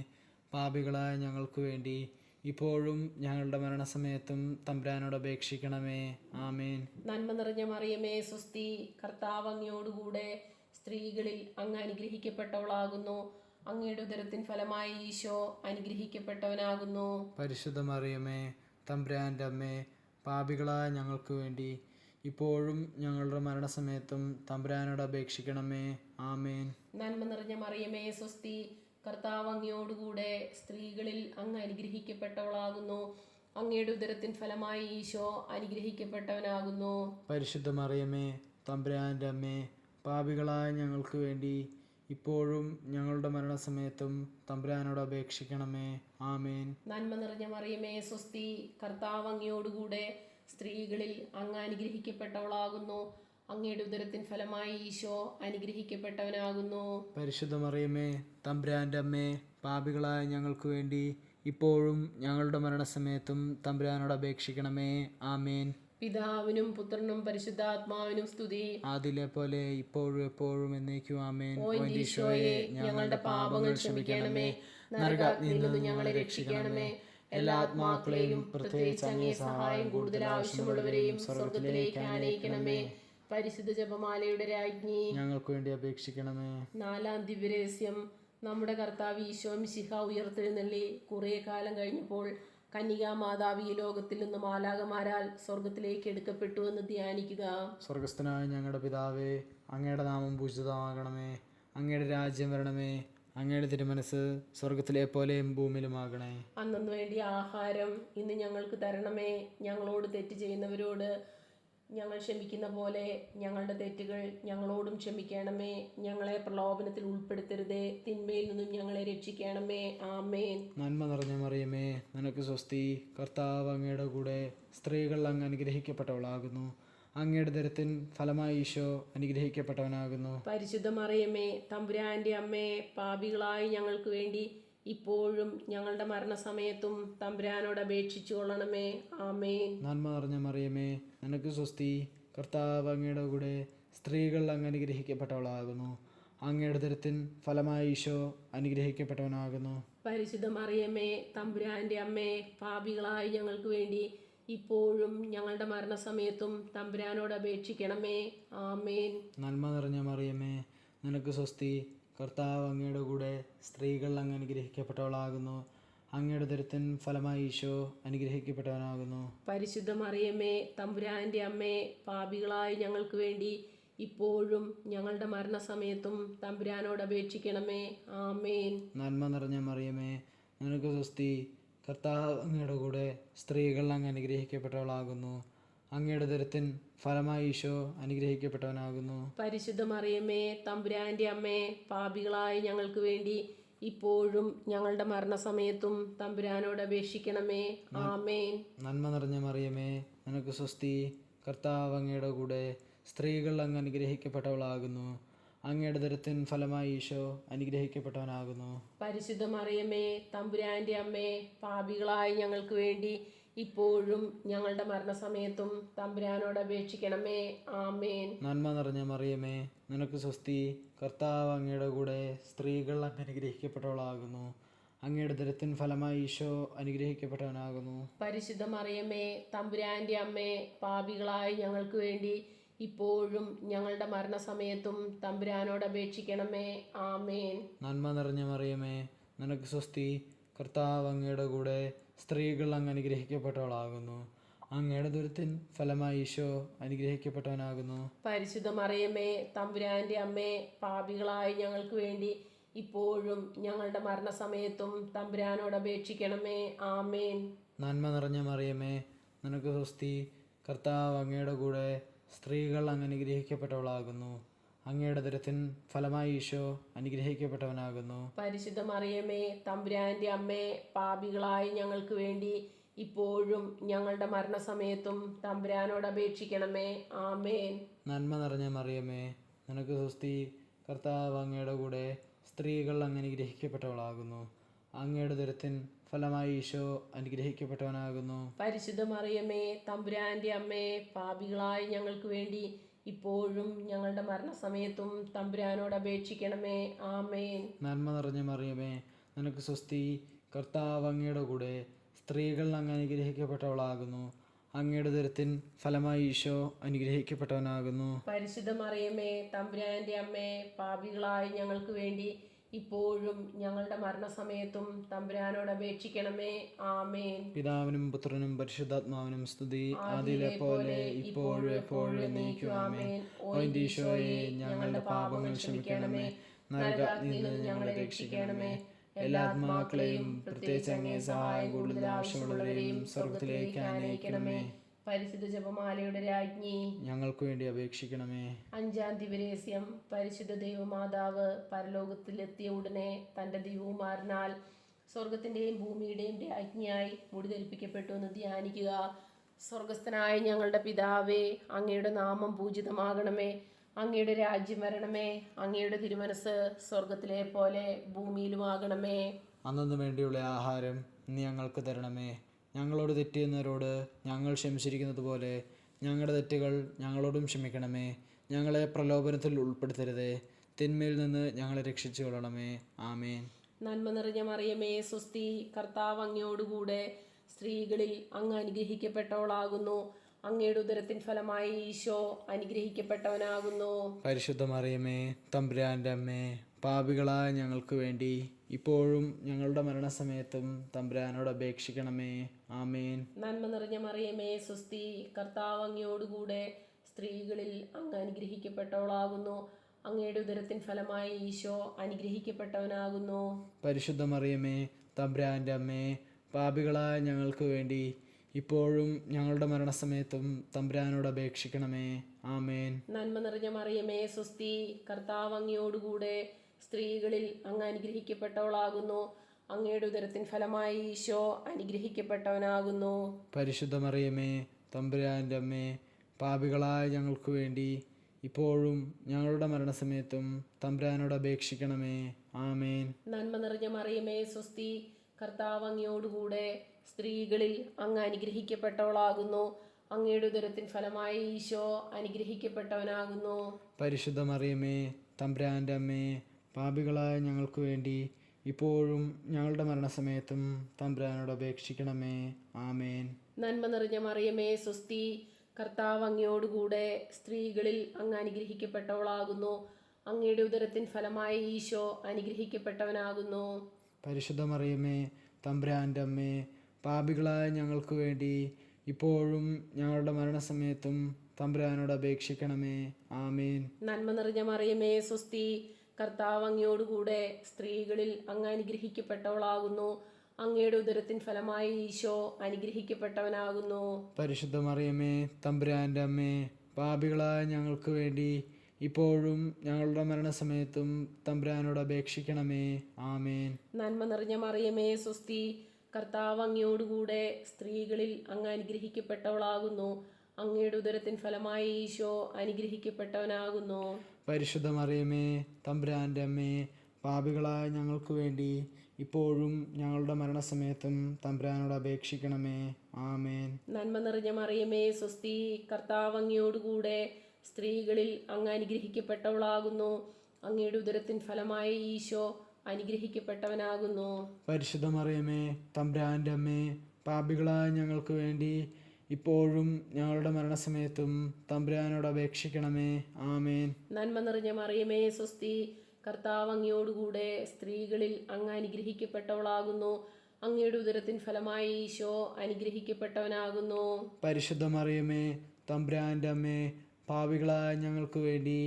പാപികളായ ഞങ്ങൾക്ക് വേണ്ടി ഇപ്പോഴും ഞങ്ങളുടെ മരണസമയത്തും തമ്പുരാനോട് അപേക്ഷിക്കണമേ. ആമേൻ. നന്മ നിറഞ്ഞ മറിയമേ, സ്വസ്തി. കർത്താവ് അങ്ങയോടുകൂടെ, സ്ത്രീകളിൽ അങ്ങ് അനുഗ്രഹിക്കപ്പെട്ടവളാകുന്നു. അങ്ങയുടെ ഉദരത്തിൻ ഫലമായി ഈശോ അനുഗ്രഹിക്കപ്പെട്ടവനാകുന്നു. പരിശുദ്ധ മറിയമേ, തമ്പുരാൻ്റെ അമ്മേ, പാപികളായ ഞങ്ങൾക്ക് വേണ്ടി ഇപ്പോഴും ഞങ്ങളുടെ മരണസമയത്തും തമ്പുരാനോട് അപേക്ഷിക്കണമേ. ആമേൻ. നന്മ നിറഞ്ഞ മറിയമേ, സ്വസ്തി, കർത്താവ് അങ്ങയോടുകൂടെ സ്ത്രീകളിൽ അങ്ങ് അനുഗ്രഹിക്കപ്പെട്ടവളാകുന്നു. അങ്ങയുടെ ഉദരത്തിൻ ഫലമായി ഈശോ അനുഗ്രഹിക്കപ്പെട്ടവനാകുന്നു. പരിശുദ്ധ മറിയമേ, തമ്പുരാൻ്റെ അമ്മേ, പാപികളായ ഞങ്ങൾക്ക് വേണ്ടി ഇപ്പോഴും ഞങ്ങളുടെ മരണസമയത്തും തമ്പുരാനോട് അപേക്ഷിക്കണമേ. ആമേൻ. നന്മ നിറഞ്ഞ മറിയമേ, സ്വസ്തി, കർത്താവ് അങ്ങയോടുകൂടെ സ്ത്രീകളിൽ അങ്ങ് അനുഗ്രഹിക്കപ്പെട്ടവളാകുന്നു. അങ്ങയുടെ ഉദരത്തിൻ ഫലമായി ഈശോ അനുഗ്രഹിക്കപ്പെട്ടവനാകുന്നു. പരിശുദ്ധ മറിയമേ, തമ്പുരാൻ്റെ അമ്മേ, പാപികളായ ഞങ്ങൾക്ക് വേണ്ടി ഇപ്പോഴും ഞങ്ങളുടെ മരണസമയത്തും തമ്പുരാനോട് അപേക്ഷിക്കണമേ. ആമേൻ. പിതാവിനും പുത്രനും പരിശുദ്ധാത്മാവിനും സ്തുതി. ആദിലെ പോലെ ഇപ്പോഴും എപ്പോഴും എന്നേക്കും. ആമേൻ. ഓ ഈശോയെ, ഞങ്ങളുടെ പാപങ്ങൾ ക്ഷമിക്കണമേ. നരകാഗ്നിയിൽ നിന്ന് ഞങ്ങളെ രക്ഷിക്കണമേ. എല്ലാ ആത്മാക്കളെയും പ്രത്യേകിച്ച് അങ്ങേ സഹായം കൂടുതൽ ആവശ്യമുള്ളവരെയും സ്വർഗത്തിലേക്ക് ആനയിക്കണമേ. പരിശുദ്ധ ജപമാലയുടെ രാജ്ഞി, ഞങ്ങൾക്ക് വേണ്ടി അപേക്ഷിക്കണമേ. നാലാം ദിവ്യരഹസ്യം. നമ്മുടെ കർത്താവ് ഈശോ മിശിഹ ഉയർത്തെഴുന്നള്ളി കുറേ കാലം കഴിഞ്ഞപ്പോൾ കന്യകാ മാതാവ് ഈ ലോകത്തിൽ നിന്ന് മാലാഖമാരാൽ സ്വർഗത്തിലേക്ക് എടുക്കപ്പെട്ടു എന്ന് ധ്യാനിക്കുക. സ്വർഗസ്ഥനായ ഞങ്ങളുടെ പിതാവേ, അങ്ങയുടെ നാമം പൂജിതമാകണമേ. അങ്ങയുടെ രാജ്യം വരണമേ. അങ്ങയുടെ തിരുമനസ് സ്വർഗത്തിലെ പോലെയും ഭൂമിയിലുമാകണേ. അന്നു വേണ്ടിയ ആഹാരം ഇന്ന് ഞങ്ങൾക്ക് തരണമേ. ഞങ്ങളോട് തെറ്റ് ചെയ്യുന്നവരോട് ഞങ്ങൾ ക്ഷമിക്കുന്ന പോലെ ഞങ്ങളുടെ തെറ്റുകൾ ഞങ്ങളോടും ക്ഷമിക്കണമേ. ഞങ്ങളെ പ്രലോഭനത്തിൽ ഉൾപ്പെടുത്തരുതേ, തിന്മയിൽ നിന്നും ഞങ്ങളെ രക്ഷിക്കണമേ. ആമേൻ. നന്മ നിറഞ്ഞ മറിയമേ, നിനക്ക് സ്വസ്തി, കർത്താവ് അങ്ങയുടെ കൂടെ സ്ത്രീകൾ അങ്ങ് അനുഗ്രഹിക്കപ്പെട്ടവളാകുന്നു. അങ്ങയുടെ ദരത്തിൻ ഫലമായി ഈശോ അനുഗ്രഹിക്കപ്പെട്ടവനാകുന്നു. പരിശുദ്ധ മറിയമേ, തമ്പുരാന്റെ അമ്മേ, പാപികളായി ഞങ്ങൾക്ക് വേണ്ടി ഇപ്പോഴും ഞങ്ങളുടെ മരണസമയത്തും തമ്പുരാനോട് അപേക്ഷിച്ചു കൊള്ളണമേ. ആമേൻ. നന്മ നിറഞ്ഞ മറിയമേ, നിനക്ക് സ്വസ്തി, കർത്താവ് അങ്ങയുടെ കൂടെ സ്ത്രീകൾ അങ്ങ് അനുഗ്രഹിക്കപ്പെട്ടവളാകുന്നു. അങ്ങയുടെ ദരത്തിൻ ഫലമായി ഈശോ അനുഗ്രഹിക്കപ്പെട്ടവനാകുന്നു. പരിശുദ്ധ മറിയമേ, തമ്പുരാന്റെ അമ്മേ, പാപികളായി ഞങ്ങൾക്ക് വേണ്ടി ഇപ്പോഴും ഞങ്ങളുടെ മരണസമയത്തും തമ്പുരാനോട് അപേക്ഷിക്കണമേ. ആമേൻ. നന്മ നിറഞ്ഞ മറിയമേ, നിനക്ക് സ്വസ്തി, കർത്താവ് അങ്ങയുടെ കൂടെ സ്ത്രീകൾ അങ്ങ് അനുഗ്രഹിക്കപ്പെട്ടവളാകുന്നു. അങ്ങയുടെ ദരത്തിൻ ഫലമായി ഈശോ അനുഗ്രഹിക്കപ്പെട്ടവനാകുന്നു. പരിശുദ്ധ മറിയമേ, തമ്പുരാന്റെ അമ്മേ, പാപികളായി ഞങ്ങൾക്ക് വേണ്ടി ഇപ്പോഴും ഞങ്ങളുടെ മരണസമയത്തും തമ്പുരാനോട് അപേക്ഷിക്കണമേ. ആമേൻ. നന്മ നിറഞ്ഞ മറിയമേ, നിനക്ക് സ്വസ്തി, കർത്താവ് അങ്ങയുടെ കൂടെ സ്ത്രീകൾ അങ്ങ് അനുഗ്രഹിക്കപ്പെട്ടവളാകുന്നു. അങ്ങയുടെ ദരത്തിൻ ഫലമായി ഈശോ അനുഗ്രഹിക്കപ്പെട്ടവനാകുന്നു. പരിശുദ്ധ മറിയമേ, തമ്പുരാന്റെ അമ്മേ, പാപികളായി ഞങ്ങൾക്ക് വേണ്ടി ഇപ്പോഴും ഞങ്ങളുടെ മരണസമയത്തും തമ്പുരാനോട് അപേക്ഷിക്കണമേ. ആമേൻ. നന്മ നിറഞ്ഞ മറിയമേ, നിനക്ക് സ്വസ്തി, കർത്താവ് അങ്ങയുടെ കൂടെ സ്ത്രീകൾ അങ്ങ് അനുഗ്രഹിക്കപ്പെട്ടവളാകുന്നു. അങ്ങയുടെ ദരത്തിൻ ഫലമായി ഈശോ അനുഗ്രഹിക്കപ്പെട്ടവനാകുന്നു. പരിശുദ്ധ മറിയമേ, തമ്പുരാന്റെ അമ്മേ, പാപികളായി ഞങ്ങൾക്ക് വേണ്ടി ഇപ്പോഴും ഞങ്ങളുടെ മരണസമയത്തും തമ്പുരാനോട് അപേക്ഷിക്കണമേ. ആമേൻ. നന്മ നിറഞ്ഞ മറിയമേ, നിനക്ക് സ്വസ്തി, കർത്താവ് അങ്ങയുടെ കൂടെ സ്ത്രീകൾ അങ്ങ് അനുഗ്രഹിക്കപ്പെട്ടവളാകുന്നു. അങ്ങയുടെ ദരത്തിൻ ഫലമായി ഈശോ അനുഗ്രഹിക്കപ്പെട്ടവനാകുന്നു. പരിശുദ്ധ മറിയമേ, തമ്പുരാന്റെ അമ്മേ, പാപികളായി ഞങ്ങൾക്ക് വേണ്ടി ഇപ്പോഴും ഞങ്ങളുടെ മരണസമയത്തും തമ്പുരാനോട് അപേക്ഷിക്കണമേ. ആമേൻ. നന്മ നിറഞ്ഞ മറിയമേ, നിനക്ക് സ്വസ്തി, കർത്താവ് അങ്ങയുടെ കൂടെ സ്ത്രീകൾ അങ്ങ് അനുഗ്രഹിക്കപ്പെട്ടവളാകുന്നു. അങ്ങയുടെ ദുരത്തിൻ ഫലമായി ഈശോ അനുഗ്രഹിക്കപ്പെട്ടവനാകുന്നു. പരിശുദ്ധ മറിയമേ, തമ്പുരാന്റെ അമ്മേ, പാപികളായി ഞങ്ങൾക്ക് വേണ്ടി ഇപ്പോഴും ഞങ്ങളുടെ മരണസമയത്തും തമ്പുരാനോട് അപേക്ഷിക്കണമേ. ആമേൻ. നന്മ നിറഞ്ഞ മറിയമേ, നിനക്ക് സ്വസ്തി, കർത്താവ് അങ്ങയുടെ കൂടെ സ്ത്രീകൾ അങ്ങ് അനുഗ്രഹിക്കപ്പെട്ടവളാകുന്നു. അങ്ങയുടെ ദരത്തിൻ ഫലമായി ഈശോ അനുഗ്രഹിക്കപ്പെട്ടവനാകുന്നു. പരിശുദ്ധ മറിയമേ, തമ്പുരാന്റെ അമ്മേ, പാപികളായി ഞങ്ങൾക്ക് വേണ്ടി ഇപ്പോഴും ഞങ്ങളുടെ മരണസമയത്തും തമ്പുരാനോട് അപേക്ഷിക്കണമേ. ആമേൻ. നന്മ നിറഞ്ഞ മറിയമേ, നിനക്ക് സ്വസ്തി, കർത്താവ് അങ്ങയുടെ കൂടെ സ്ത്രീകൾ അങ്ങ് അനുഗ്രഹിക്കപ്പെട്ടവളാകുന്നു. അങ്ങയുടെ ദരത്തിൻ ഫലമായി ഈശോ അനുഗ്രഹിക്കപ്പെട്ടവനാകുന്നു. പരിശുദ്ധ മറിയമേ, തമ്പുരാന്റെ അമ്മേ, പാപികളായി ഞങ്ങൾക്ക് വേണ്ടി ഇപ്പോഴും ഞങ്ങളുടെ മരണസമയത്തും തമ്പുരാനോട് അപേക്ഷിക്കണമേ. ആമേൻ. നന്മ നിറഞ്ഞ മറിയമേ, നിനക്ക് സ്വസ്തി, കർത്താവ് അങ്ങയുടെ കൂടെ സ്ത്രീകൾ അങ്ങ് അനുഗ്രഹിക്കപ്പെട്ടവളാകുന്നു. അങ്ങയുടെ ഉദരത്തിൻ ഫലമായി ഈശോ അനുഗ്രഹിക്കപ്പെട്ടവനാകുന്നു. പരിശുദ്ധ മറിയമേ തമ്പുരാന്റെ അമ്മേ, പാപികളായി ഞങ്ങൾക്ക് വേണ്ടി ഇപ്പോഴും ഞങ്ങളുടെ മരണസമയത്തും തമ്പുരാനോട് അപേക്ഷിക്കണമേ. ആമേൻ. പിതാവിനും പുത്രനും പരിശുദ്ധാത്മാവിനും സ്തുതി, ആദിയിലെ പോലെ ഇപ്പോഴും എപ്പോഴും എന്നേക്കും ആമേൻ. ഓ എൻ്റെ ഈശോയെ, ഞങ്ങളുടെ പാപങ്ങൾ ക്ഷമിക്കണമേ, നരകാഗ്നിയിൽ നിന്ന് ഞങ്ങളെ രക്ഷിക്കണമേ. എല്ലാ ആത്മാക്കളെയും പ്രത്യേകിച്ച് അങ്ങേ സഹായം കൂടുതൽ ആവശ്യമുള്ളവരെയും സ്വർഗത്തിലേക്ക് അനയിക്കണമേ. പരിശുദ്ധ ജപമാലയുടെ രാജ്ഞി, ഞങ്ങൾക്ക് വേണ്ടി അപേക്ഷിക്കണമേ. അഞ്ചാം ദിവരേസ്യം. പരിശുദ്ധ ദൈവമാതാവ് പരലോകത്തിലെത്തിയ ഉടനെ തൻ്റെ ദിവകുമാരനാൽ സ്വർഗത്തിൻ്റെയും ഭൂമിയുടെയും രാജ്ഞിയായി മുടിധരിപ്പിക്കപ്പെട്ടു എന്ന് ധ്യാനിക്കുക. സ്വർഗസ്ഥനായ ഞങ്ങളുടെ പിതാവേ, അങ്ങയുടെ നാമം പൂജിതമാകണമേ, അങ്ങയുടെ രാജ്യം വരണമേ, അങ്ങയുടെ തിരുമനസ് സ്വർഗത്തിലെ പോലെ ഭൂമിയിലുമാകണമേ. അന്നു വേണ്ടിയുള്ള ആഹാരം നീ ഞങ്ങൾക്ക് തരണമേ. ഞങ്ങളോട് തെറ്റിയുന്നവരോട് ഞങ്ങൾ ക്ഷമിച്ചിരിക്കുന്നത് പോലെ ഞങ്ങളുടെ തെറ്റുകൾ ഞങ്ങളോടും ക്ഷമിക്കണമേ. ഞങ്ങളെ പ്രലോഭനത്തിൽ ഉൾപ്പെടുത്തരുതേ, തിന്മയിൽ നിന്ന് ഞങ്ങളെ രക്ഷിച്ചു കൊള്ളണമേ. ആമേൻ. നന്മ നിറഞ്ഞ മറിയമേ സ്വസ്തി, കർത്താവ് അങ്ങയോടുകൂടെ സ്ത്രീകളിൽ അങ്ങ് അനുഗ്രഹിക്കപ്പെട്ടവളാകുന്നു. അങ്ങയുടെ ഉദരത്തിൻ ഫലമായി ഈശോ അനുഗ്രഹിക്കപ്പെട്ടവനാകുന്നു. പരിശുദ്ധ മറിയമേ തമ്പുരാൻ്റെ അമ്മേ, പാപികളായ ഞങ്ങൾക്ക് വേണ്ടി ഇപ്പോഴും ഞങ്ങളുടെ മരണസമയത്തും തമ്പുരാനോട് അപേക്ഷിക്കണമേ. ആമേൻ. നന്മ നിറഞ്ഞ മറിയമേ സ്വസ്തി, കർത്താവ് അങ്ങയോടുകൂടെ സ്ത്രീകളിൽ അങ്ങ് അനുഗ്രഹിക്കപ്പെട്ടവളാകുന്നു. അങ്ങയുടെ ഉദരത്തിൻ ഫലമായി ഈശോ അനുഗ്രഹിക്കപ്പെട്ടവനാകുന്നു. പരിശുദ്ധ മറിയമേ തമ്പുരാൻ്റെ അമ്മേ, പാപികളായ ഞങ്ങൾക്ക് വേണ്ടി ഇപ്പോഴും ഞങ്ങളുടെ മരണസമയത്തും തമ്പുരാനോട് അപേക്ഷിക്കണമേ. ആമേൻ. നന്മ നിറഞ്ഞ മറിയമേ സ്വസ്തി, കർത്താവ് അങ്ങയോടുകൂടെ സ്ത്രീകളിൽ അങ്ങ് അനുഗ്രഹിക്കപ്പെട്ടവളാകുന്നു. അങ്ങയുടെ ഉദരത്തിൻ ഫലമായി ഈശോ അനുഗ്രഹിക്കപ്പെട്ടവനാകുന്നു. പരിശുദ്ധ മറിയമേ തമ്പുരാൻ്റെ അമ്മേ, പാപികളായ ഞങ്ങൾക്ക് വേണ്ടി ഇപ്പോഴും ഞങ്ങളുടെ മരണസമയത്തും തമ്പുരാനോട് അപേക്ഷിക്കണമേ. ആമേൻ. നന്മ നിറഞ്ഞ മറിയമേ സ്വസ്തി, കർത്താവ് അങ്ങയോടുകൂടെ സ്ത്രീകളിൽ അങ്ങ് അനുഗ്രഹിക്കപ്പെട്ടവളാകുന്നു. അങ്ങയുടെ ഉദരത്തിൻ ഫലമായി ഈശോ അനുഗ്രഹിക്കപ്പെട്ടവനാകുന്നു. പരിശുദ്ധ മറിയമേ തമ്പുരാൻ്റെ അമ്മേ, പാപികളായ ഞങ്ങൾക്ക് വേണ്ടി ഇപ്പോഴും ഞങ്ങളുടെ മരണസമയത്തും തമ്പുരാനോട് അപേക്ഷിക്കണമേ. ആമേൻ. നന്മ നിറഞ്ഞ മറിയമേ സ്വസ്തി, കർത്താവ് അങ്ങയോടുകൂടെ സ്ത്രീകളിൽ അങ്ങ് അനുഗ്രഹിക്കപ്പെട്ടവളാകുന്നു. അങ്ങയുടെ ഉദരത്തിൻ ഫലമായി ഈശോ അനുഗ്രഹിക്കപ്പെട്ടവനാകുന്നു. പരിശുദ്ധ മറിയമേ തമ്പുരാൻ്റെ അമ്മേ, പാപികളായ ഞങ്ങൾക്ക് വേണ്ടി ഇപ്പോഴും ഞങ്ങളുടെ മരണസമയത്തും തമ്പുരാനോട് അപേക്ഷിക്കണമേ. ആമേൻ. നന്മ നിറഞ്ഞ മറിയമേ സ്വസ്തി, കർത്താവ് അങ്ങയോടുകൂടെ സ്ത്രീകളിൽ അങ്ങ് അനുഗ്രഹിക്കപ്പെട്ടവളാകുന്നു. അങ്ങയുടെ ഉദരത്തിൻ ഫലമായി ഈശോ അനുഗ്രഹിക്കപ്പെട്ടവനാകുന്നു. പരിശുദ്ധ മറിയമേ തമ്പുരാൻ്റെ അമ്മേ, പാപികളായ ഞങ്ങൾക്ക് വേണ്ടി ഇപ്പോഴും ഞങ്ങളുടെ മരണസമയത്തും തമ്പുരാനോട് അപേക്ഷിക്കണമേ. ആമേൻ. നന്മ നിറഞ്ഞ മറിയമേ സ്വസ്തി, കർത്താവ് അങ്ങയോടുകൂടെ സ്ത്രീകളിൽ അങ്ങ് അനുഗ്രഹിക്കപ്പെട്ടവളാകുന്നു. അങ്ങയുടെ ഉദരത്തിൻ ഫലമായി ഈശോ അനുഗ്രഹിക്കപ്പെട്ടവനാകുന്നു. പരിശുദ്ധ മറിയമേ തമ്പുരാൻ്റെ അമ്മേ, പാപികളായ ഞങ്ങൾക്ക് വേണ്ടി ഇപ്പോഴും ഞങ്ങളുടെ മരണസമയത്തും തമ്പുരാനോട് അപേക്ഷിക്കണമേ. ആമേൻ. നന്മ നിറഞ്ഞ മറിയമേ സ്വസ്തി, കർത്താവ് അങ്ങയോടുകൂടെ സ്ത്രീകളിൽ അങ്ങ് അനുഗ്രഹിക്കപ്പെട്ടവളാകുന്നു. അങ്ങയുടെ ഉദരത്തിൻ ഫലമായി ഈശോ അനുഗ്രഹിക്കപ്പെട്ടവനാകുന്നു. പരിശുദ്ധ മറിയമേ തമ്പുരാൻ്റെ അമ്മേ, പാപികളായ ഞങ്ങൾക്ക് വേണ്ടി ഇപ്പോഴും ഞങ്ങളുടെ മരണസമയത്തും തമ്പുരാനോട് അപേക്ഷിക്കണമേ. ആമേൻ. നന്മ നിറഞ്ഞ മറിയമേ സ്വസ്തി, കർത്താവ് അങ്ങയോടുകൂടെ സ്ത്രീകളിൽ അങ്ങ് അനുഗ്രഹിക്കപ്പെട്ടവളാകുന്നു. അങ്ങയുടെ ഉദരത്തിൻ ഫലമായി ഈശോ അനുഗ്രഹിക്കപ്പെട്ടവനാകുന്നു. പരിശുദ്ധ മറിയമേ തമ്പുരാൻ്റെ അമ്മേ, പാപികളായ ഞങ്ങൾക്ക് വേണ്ടി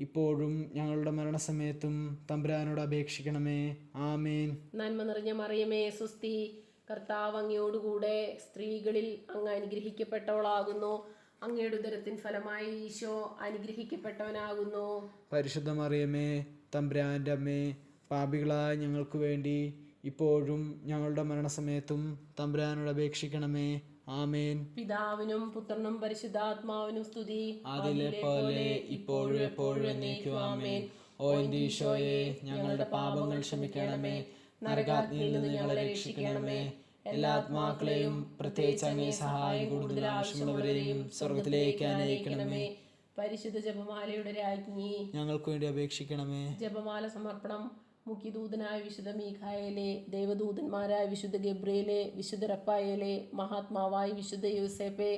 ഇപ്പോഴും ഞങ്ങളുടെ മരണസമയത്തും തമ്പുരാനോട് അപേക്ഷിക്കണമേ. ആമേൻ. നന്മ നിറഞ്ഞ മറിയമേ സ്വസ്തി, കർത്താവ് അങ്ങയോടുകൂടെ സ്ത്രീകളിൽ അങ്ങ് അനുഗ്രഹിക്കപ്പെട്ടവളാകുന്നു. അങ്ങയുടെ ഉദരത്തിൻ ഫലമായി ഈശോ അനുഗ്രഹിക്കപ്പെട്ടവനാകുന്നു. പരിശുദ്ധ മറിയമേ തമ്പുരാൻ്റെ അമ്മേ, പാപികളായ ഞങ്ങൾക്ക് വേണ്ടി ഇപ്പോഴും ഞങ്ങളുടെ മരണസമയത്തും തമ്പുരാനോട് അപേക്ഷിക്കണമേ. ആമേൻ. പിതാവിനും പുത്രനും പരിശുദ്ധാത്മാവിനും സ്തുതി, അതിലെ പോലെ ഇപ്പോഴും എപ്പോഴും എന്നേക്കും ആമേൻ. ഓ എൻ്റെ ഈശോയെ, ഞങ്ങളുടെ പാപങ്ങൾ ക്ഷമിക്കണമേ, നരകാഗ്നിയിൽ നിന്ന് ഞങ്ങളെ രക്ഷിക്കണമേ. എല്ലാ ആത്മാക്കളെയും പ്രത്യേകിച്ച് അങ്ങേ സഹായം കൂടുതൽ ആവശ്യമുള്ളവരെയും സ്വർഗത്തിലേക്ക് അനയിക്കണമേ. പരിശുദ്ധ ജപമാലയുടെ രാജ്ഞി, ഞങ്ങൾക്ക് വേണ്ടി അപേക്ഷിക്കണമേ. ജപമാല സമർപ്പണം. മുഖ്യദൂതനായ വിശുദ്ധ മീഖായേലെ, ദേവദൂതന്മാരായ വിശുദ്ധ ഗബ്രിയേലെ, വിശുദ്ധ റഫായേലെ, മഹാത്മാവായ വിശുദ്ധ യൂസേപ്പെ,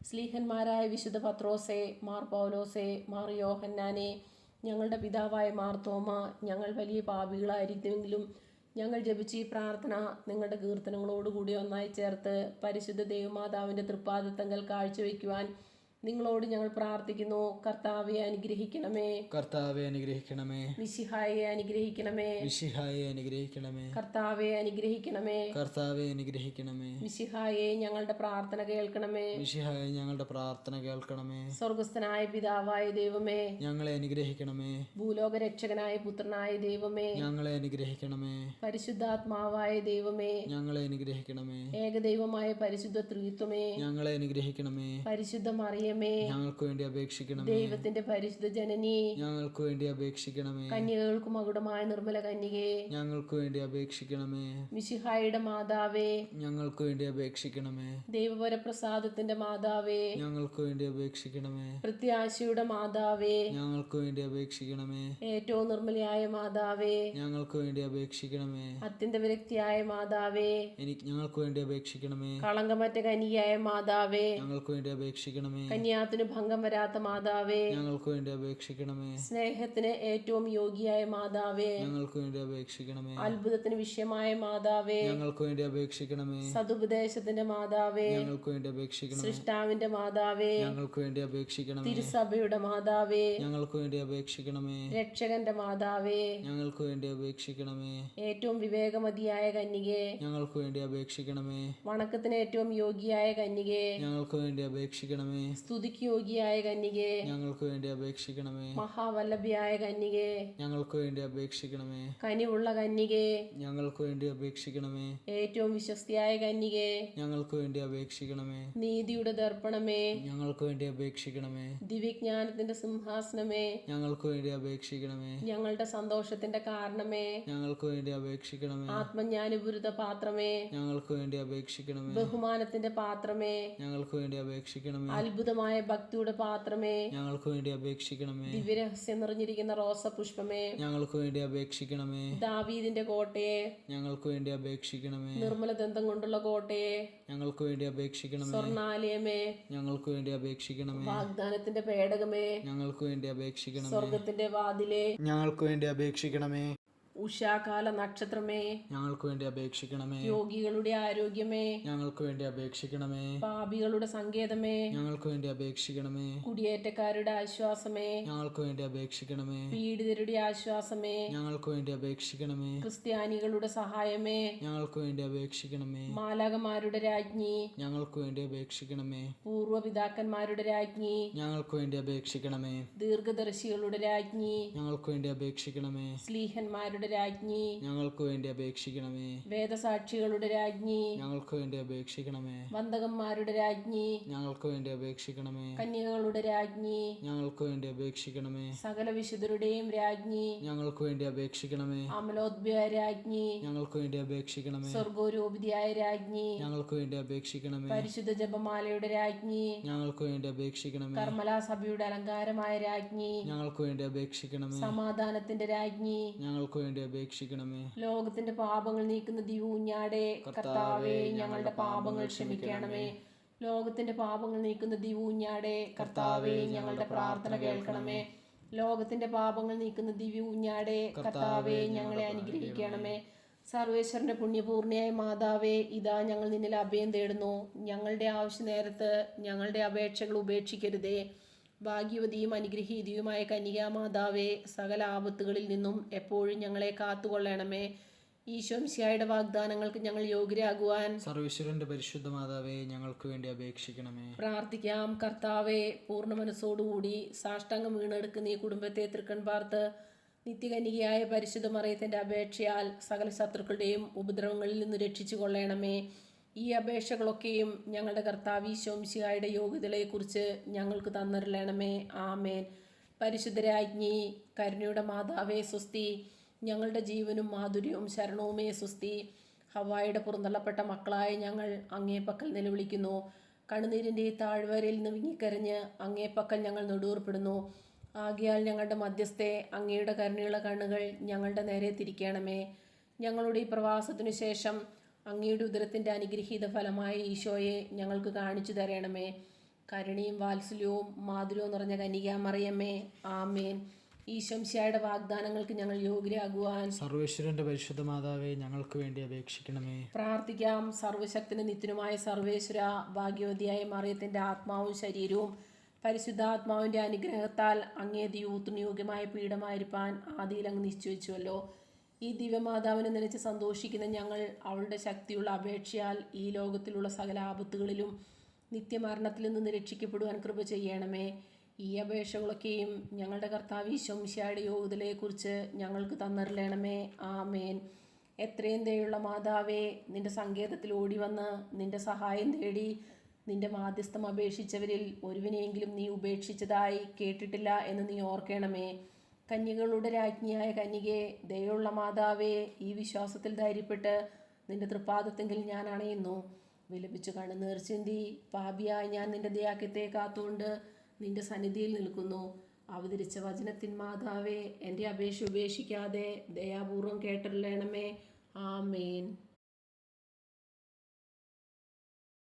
സ്ലീഹന്മാരായ വിശുദ്ധ പത്രോസെ, മാർ പൗലോസെ, മാർ യോഹന്നാനെ, ഞങ്ങളുടെ പിതാവായ മാർ തോമ, ഞങ്ങൾ വലിയ പാപികളായിരിക്കുമെങ്കിലും ഞങ്ങൾ ജപിച്ച ഈ പ്രാർത്ഥന നിങ്ങളുടെ കീർത്തനങ്ങളോടുകൂടി ഒന്നായി ചേർത്ത് പരിശുദ്ധ ദൈവമാതാവിൻ്റെ തൃപ്പാദത്തങ്ങൾ കാഴ്ചവെക്കുവാൻ നിങ്ങളോട് ഞങ്ങൾ പ്രാർത്ഥിക്കുന്നു. കർത്താവെ അനുഗ്രഹിക്കണമേ. കർത്താവെ അനുഗ്രഹിക്കണമേ. മിശിഹായെ അനുഗ്രഹിക്കണമേ. മിശിഹായെ അനുഗ്രഹിക്കണമേ. കർത്താവെ അനുഗ്രഹിക്കണമേ. കർത്താവെ അനുഗ്രഹിക്കണമേ. മിശിഹായെ ഞങ്ങളുടെ പ്രാർത്ഥന കേൾക്കണമേ. മിശിഹായെ ഞങ്ങളുടെ പ്രാർത്ഥന കേൾക്കണമേ. സ്വർഗസ്ഥനായ പിതാവായ ദൈവമേ, ഞങ്ങളെ അനുഗ്രഹിക്കണമേ. ഭൂലോക രക്ഷകനായ പുത്രനായ ദൈവമേ, ഞങ്ങളെ അനുഗ്രഹിക്കണമേ. പരിശുദ്ധാത്മാവായ ദൈവമേ, ഞങ്ങളെ അനുഗ്രഹിക്കണമേ. ഏകദൈവമായ പരിശുദ്ധ ത്രിത്വമേ, ഞങ്ങളെ അനുഗ്രഹിക്കണമേ. പരിശുദ്ധ മറിയമേ, ഞങ്ങൾക്ക് വേണ്ടി അപേക്ഷിക്കണമേ. ദൈവത്തിന്റെ പരിശുദ്ധ ജനനി, ഞങ്ങൾക്ക് വേണ്ടി അപേക്ഷിക്കണമേ. കന്യകൾക്ക് മകുടമായ നിർമ്മല കന്യകേ, ഞങ്ങൾക്ക് വേണ്ടി അപേക്ഷിക്കണമേ. മിശിഹായുടെ മാതാവേ, ഞങ്ങൾക്ക് വേണ്ടി അപേക്ഷിക്കണമേ. ദൈവവരപ്രസാദത്തിന്റെ മാതാവേ, ഞങ്ങൾക്ക് വേണ്ടി അപേക്ഷിക്കണമേ. പ്രത്യാശയുടെ മാതാവേ, ഞങ്ങൾക്ക് വേണ്ടി അപേക്ഷിക്കണമേ. ഏറ്റവും നിർമ്മലയായ മാതാവേ, ഞങ്ങൾക്ക് വേണ്ടി അപേക്ഷിക്കണമേ. അത്യന്ത വിരക്തിയായ മാതാവേ, ഞങ്ങൾക്ക് വേണ്ടി അപേക്ഷിക്കണമേ. കളങ്കമറ്റ കന്യകയായ മാതാവേ, ഞങ്ങൾക്ക് വേണ്ടി അപേക്ഷിക്കണമേ. കന്യാത്തിന് ഭംഗം വരാത്ത മാതാവേ, ഞങ്ങൾക്ക് വേണ്ടി അപേക്ഷിക്കണമേ. സ്നേഹത്തിന് ഏറ്റവും യോഗ്യയായ മാതാവേ, ഞങ്ങൾക്ക് വേണ്ടി അപേക്ഷിക്കണമേ. അത്ഭുതത്തിന് വിഷയമായ മാതാവേ, ഞങ്ങൾക്ക് വേണ്ടി അപേക്ഷിക്കണമേ. സതുപദേശത്തിന്റെ മാതാവേ, ഞങ്ങൾക്ക് വേണ്ടി അപേക്ഷിക്കണമേ. സൃഷ്ടാവിന്റെ മാതാവേ, ഞങ്ങൾക്ക് വേണ്ടി അപേക്ഷിക്കണമേ. തിരുസഭയുടെ മാതാവേ, ഞങ്ങൾക്ക് വേണ്ടി അപേക്ഷിക്കണമേ. രക്ഷകന്റെ മാതാവേ, ഞങ്ങൾക്ക് വേണ്ടി അപേക്ഷിക്കണമേ. ഏറ്റവും വിവേകമതിയായ കന്യകേ, ഞങ്ങൾക്ക് വേണ്ടി അപേക്ഷിക്കണമേ. വണക്കത്തിന് ഏറ്റവും യോഗ്യയായ കന്യകേ, ഞങ്ങൾക്ക് വേണ്ടി അപേക്ഷിക്കണമേ. സ്തുതിക്ക് യോഗ്യയായ കന്യകേ, ഞങ്ങൾക്ക് വേണ്ടി അപേക്ഷിക്കണമേ. മഹാവല്ലഭയായ കന്യകേ, ഞങ്ങൾക്ക് വേണ്ടി അപേക്ഷിക്കണമേ. കനിവുള്ള കന്യകേ, ഞങ്ങൾക്ക് വേണ്ടി അപേക്ഷിക്കണമേ. ഏറ്റവും വിശ്വസ്തയായ കന്യകേ, ഞങ്ങൾക്ക് വേണ്ടി അപേക്ഷിക്കണമേ. നീതിയുടെ ദർപ്പണമേ, ഞങ്ങൾക്ക് വേണ്ടി അപേക്ഷിക്കണമേ. ദിവ്യജ്ഞാനത്തിന്റെ സിംഹാസനമേ, ഞങ്ങൾക്ക് വേണ്ടി അപേക്ഷിക്കണമേ. ഞങ്ങളുടെ സന്തോഷത്തിന്റെ കാരണമേ, ഞങ്ങൾക്ക് വേണ്ടി അപേക്ഷിക്കണമേ. ആത്മജ്ഞാനപുരിത പാത്രമേ, ഞങ്ങൾക്ക് വേണ്ടി അപേക്ഷിക്കണമേ. ബഹുമാനത്തിന്റെ പാത്രമേ, ഞങ്ങൾക്ക് വേണ്ടി അപേക്ഷിക്കണമേ. അത്ഭുതമായ ഭക്തിയുടെ പാത്രമേ, ഞങ്ങൾക്ക് വേണ്ടി അപേക്ഷിക്കണമേ. ദിവ്യരഹസ്യം നിറഞ്ഞിരിക്കുന്ന റോസപുഷ്പമേ, ഞങ്ങൾക്ക് വേണ്ടി അപേക്ഷിക്കണമേ. ദാവീദിന്റെ കോട്ടയെ, ഞങ്ങൾക്ക് വേണ്ടി അപേക്ഷിക്കണമേ. നിർമ്മല ദന്തം കൊണ്ടുള്ള കോട്ടയെ, ഞങ്ങൾക്ക് വേണ്ടി അപേക്ഷിക്കണമേ. സ്വർണാലയമേ, ഞങ്ങൾക്ക് വേണ്ടി അപേക്ഷിക്കണമേ. വാഗ്ദാനത്തിന്റെ പേടകമേ, ഞങ്ങൾക്ക് വേണ്ടി അപേക്ഷിക്കണമേ. സ്വർഗത്തിന്റെ വാതിലേ, ഞങ്ങൾക്ക് വേണ്ടി അപേക്ഷിക്കണമേ. ഉഷാകാല നക്ഷത്രമേ, ഞങ്ങൾക്ക് വേണ്ടി അപേക്ഷിക്കണമേ. രോഗികളുടെ ആരോഗ്യമേ, ഞങ്ങൾക്ക് വേണ്ടി അപേക്ഷിക്കണമേ. പാപികളുടെ സങ്കേതമേ, ഞങ്ങൾക്ക് വേണ്ടി അപേക്ഷിക്കണമേ. കുടിയേറ്റക്കാരുടെ ആശ്വാസമേ, ഞങ്ങൾക്ക് വേണ്ടി അപേക്ഷിക്കണമേ. പീഡിതരുടെ ആശ്വാസമേ, ഞങ്ങൾക്ക് വേണ്ടി അപേക്ഷിക്കണമേ. ക്രിസ്ത്യാനികളുടെ സഹായമേ, ഞങ്ങൾക്ക് വേണ്ടി അപേക്ഷിക്കണമേ. മാലാകമാരുടെ രാജ്ഞി, ഞങ്ങൾക്ക് വേണ്ടി അപേക്ഷിക്കണമേ. പൂർവ്വപിതാക്കന്മാരുടെ രാജ്ഞി, ഞങ്ങൾക്ക് വേണ്ടി അപേക്ഷിക്കണമേ. ദീർഘദർശികളുടെ രാജ്ഞി, ഞങ്ങൾക്ക് വേണ്ടി അപേക്ഷിക്കണമേ. സ്ലീഹന്മാരുടെ രാജ്ഞി, ഞങ്ങൾക്ക് വേണ്ടി അപേക്ഷിക്കണമേ. വേദസാക്ഷികളുടെ രാജ്ഞി, ഞങ്ങൾക്ക് വേണ്ടി അപേക്ഷിക്കണമേ. വന്ദകന്മാരുടെ രാജ്ഞി, ഞങ്ങൾക്ക് വേണ്ടി അപേക്ഷിക്കണമേ. കന്യകകളുടെ രാജ്ഞി, ഞങ്ങൾക്ക് വേണ്ടി അപേക്ഷിക്കണമേ. സകല വിശുദ്ധരുടെയും രാജ്ഞി, ഞങ്ങൾക്ക് വേണ്ടി അപേക്ഷിക്കണമേ. അമലോദ്ഭയ രാജ്ഞി, ഞങ്ങൾക്ക് വേണ്ടി അപേക്ഷിക്കണമേ. സ്വർഗോരോപിതിയായ രാജ്ഞി, ഞങ്ങൾക്ക് വേണ്ടി അപേക്ഷിക്കണമേ. പരിശുദ്ധ ജപമാലയുടെ രാജ്ഞി, ഞങ്ങൾക്ക് വേണ്ടി അപേക്ഷിക്കണമേ. കർമ്മലാ സഭയുടെ അലങ്കാരമായ രാജ്ഞി, ഞങ്ങൾക്ക് വേണ്ടി അപേക്ഷിക്കണമേ. സമാധാനത്തിന്റെ രാജ്ഞി, ഞങ്ങൾക്ക് വേണ്ടി അപേക്ഷിക്കണമേ. ലോകത്തിന്റെ പാപങ്ങൾ നീക്കുന്ന ദിവ്യൂഞ്ഞാടെ, കർത്താവേ ഞങ്ങളുടെ പാപങ്ങൾ ക്ഷമിക്കണമേ. ലോകത്തിന്റെ പാപങ്ങൾ നീക്കുന്ന ദിവ്യൂഞ്ഞാടെ, കർത്താവേ ഞങ്ങളുടെ പ്രാർത്ഥന കേൾക്കണമേ. ലോകത്തിന്റെ പാപങ്ങൾ നീക്കുന്ന ദിവ്യൂഞ്ഞാടെ, കർത്താവേ ഞങ്ങളെ അനുഗ്രഹിക്കണമേ. സർവേശ്വരന്റെ പുണ്യപൂർണിയായ മാതാവേ, ഇതാ ഞങ്ങൾ നിന്നിൽ അഭയം തേടുന്നു. ഞങ്ങളുടെ ആവശ്യ നേരത്ത് ഞങ്ങളുടെ അപേക്ഷകൾ ഉപേക്ഷിക്കരുതേ. ഭാഗ്യവതിയും അനുഗ്രഹീതിയുമായ കന്യകാമാതാവേ, സകല ആപത്തുകളിൽ നിന്നും എപ്പോഴും ഞങ്ങളെ കാത്തുകൊള്ളണമേ. ഈശോമിശിഹായുടെ വാഗ്ദാനങ്ങൾക്ക് ഞങ്ങൾ യോഗ്യരാകുവാൻ സർവേശ്വരന്റെ പരിശുദ്ധ മാതാവേ, ഞങ്ങൾക്ക് വേണ്ടി അപേക്ഷിക്കണമേ. പ്രാർത്ഥിക്കാം. കർത്താവെ, പൂർണ്ണ മനസ്സോടുകൂടി സാഷ്ടാംഗം വീണെടുക്കുന്ന ഈ കുടുംബത്തെ തൃക്കൺ പാർത്ത് നിത്യകന്യകയായ പരിശുദ്ധ മറിയത്തിന്റെ അപേക്ഷയാൽ സകല ശത്രുക്കളുടെയും ഉപദ്രവങ്ങളിൽ നിന്ന് രക്ഷിച്ചു കൊള്ളണമേ. ഈ അപേക്ഷകളൊക്കെയും ഞങ്ങളുടെ കർത്താവ് ഈശോമിശിഹായുടെ യോഗ്യതകളെക്കുറിച്ച് ഞങ്ങൾക്ക് തന്നരുളണമേ. ആമേൻ. പരിശുദ്ധരാജ്ഞി, കരുണയുടെ മാതാവേ സ്വസ്തി. ഞങ്ങളുടെ ജീവനും മാധുര്യവും ശരണവുമേ സ്വസ്തി. ഹവ്വായുടെ പുറന്തള്ളപ്പെട്ട മക്കളായ ഞങ്ങൾ അങ്ങേപ്പക്കൽ നിലവിളിക്കുന്നു. കണ്ണുനീരിൻ്റെ ഈ താഴ്വരയിൽ നിന്ന് വിങ്ങിക്കരഞ്ഞ് അങ്ങേപ്പക്കൽ ഞങ്ങൾ നെടുവേർപ്പെടുന്നു. ആകയാൽ ഞങ്ങളുടെ മധ്യസ്ഥെ അങ്ങയുടെ കരുണയുള്ള കണ്ണുകൾ ഞങ്ങളുടെ നേരെ തിരിക്കണമേ. ഞങ്ങളുടെ ഈ പ്രവാസത്തിനു ശേഷം അങ്ങയുടെ ഉദരത്തിൻ്റെ അനുഗ്രഹീത ഫലമായ ഈശോയെ ഞങ്ങൾക്ക് കാണിച്ചു തരണമേ. കരുണയും വാത്സല്യവും മാധുര്യവും നിറഞ്ഞ കന്യകാമറിയമ്മേ, ആമേൻ. ഈശോമിശിഹായുടെ വാഗ്ദാനങ്ങൾക്ക് ഞങ്ങൾ യോഗ്യരാകുവാൻ സർവേശ്വരന്റെ പരിശുദ്ധ മാതാവേ, ഞങ്ങൾക്ക് വേണ്ടി അപേക്ഷിക്കണമേ. പ്രാർത്ഥിക്കാം. സർവശക്തനും നിത്യനുമായ സർവേശ്വര, ഭാഗ്യവതിയായ മറിയത്തിൻ്റെ ആത്മാവും ശരീരവും പരിശുദ്ധാത്മാവിൻ്റെ അനുഗ്രഹത്താൽ അങ്ങേ ദൈവത്തിന് യോഗ്യമായ പീഠമായിരിക്കാൻ ആദിയിൽ അങ്ങ് നിശ്ചയിച്ചുവല്ലോ. ഈ ദിവ്യമാതാവിനെ നനച്ച് സന്തോഷിക്കുന്ന ഞങ്ങൾ അവളുടെ ശക്തിയുള്ള അപേക്ഷയാൽ ഈ ലോകത്തിലുള്ള സകല ആപത്തുകളിലും നിത്യമരണത്തിൽ നിന്ന് രക്ഷിക്കപ്പെടുവാൻ കൃപ ചെയ്യണമേ. ഈ അപേക്ഷകളൊക്കെയും ഞങ്ങളുടെ കർത്താവ് ഈശോ മിശിഹായുടെ യോഗ്യതയെക്കുറിച്ച് ഞങ്ങൾക്ക് തന്നറിയണമേ. ആമേൻ. എത്രയും ദയുള്ള മാതാവേ, നിന്റെ സങ്കേതത്തിൽ ഓടി വന്ന് നിന്റെ സഹായം തേടി നിന്റെ മാധ്യസ്ഥം അപേക്ഷിച്ചവരിൽ ഒരുവിനെയെങ്കിലും നീ ഉപേക്ഷിച്ചതായി കേട്ടിട്ടില്ല എന്ന് നീ ഓർക്കണമേ. കന്യകളുടെ രാജ്ഞിയായ കന്യകേ, ദയുള്ള മാതാവേ, ഈ വിശ്വാസത്തിൽ ധൈര്യപ്പെട്ട് നിന്റെ തൃപ്പാദത്തെങ്കിൽ ഞാൻ അണയുന്നു. വിലപിച്ചു കണ്ണുനീർ ചിന്തി പാപിയായി ഞാൻ നിന്റെ ദയാക്യത്തെ കാത്തുകൊണ്ട് നിന്റെ സന്നിധിയിൽ നിൽക്കുന്നു. അവതരിച്ച വചനത്തിൻ മാതാവേ, എൻ്റെ അപേക്ഷ ഉപേക്ഷിക്കാതെ ദയാപൂർവം കേട്ടറിയണമേ. ആമേൻ.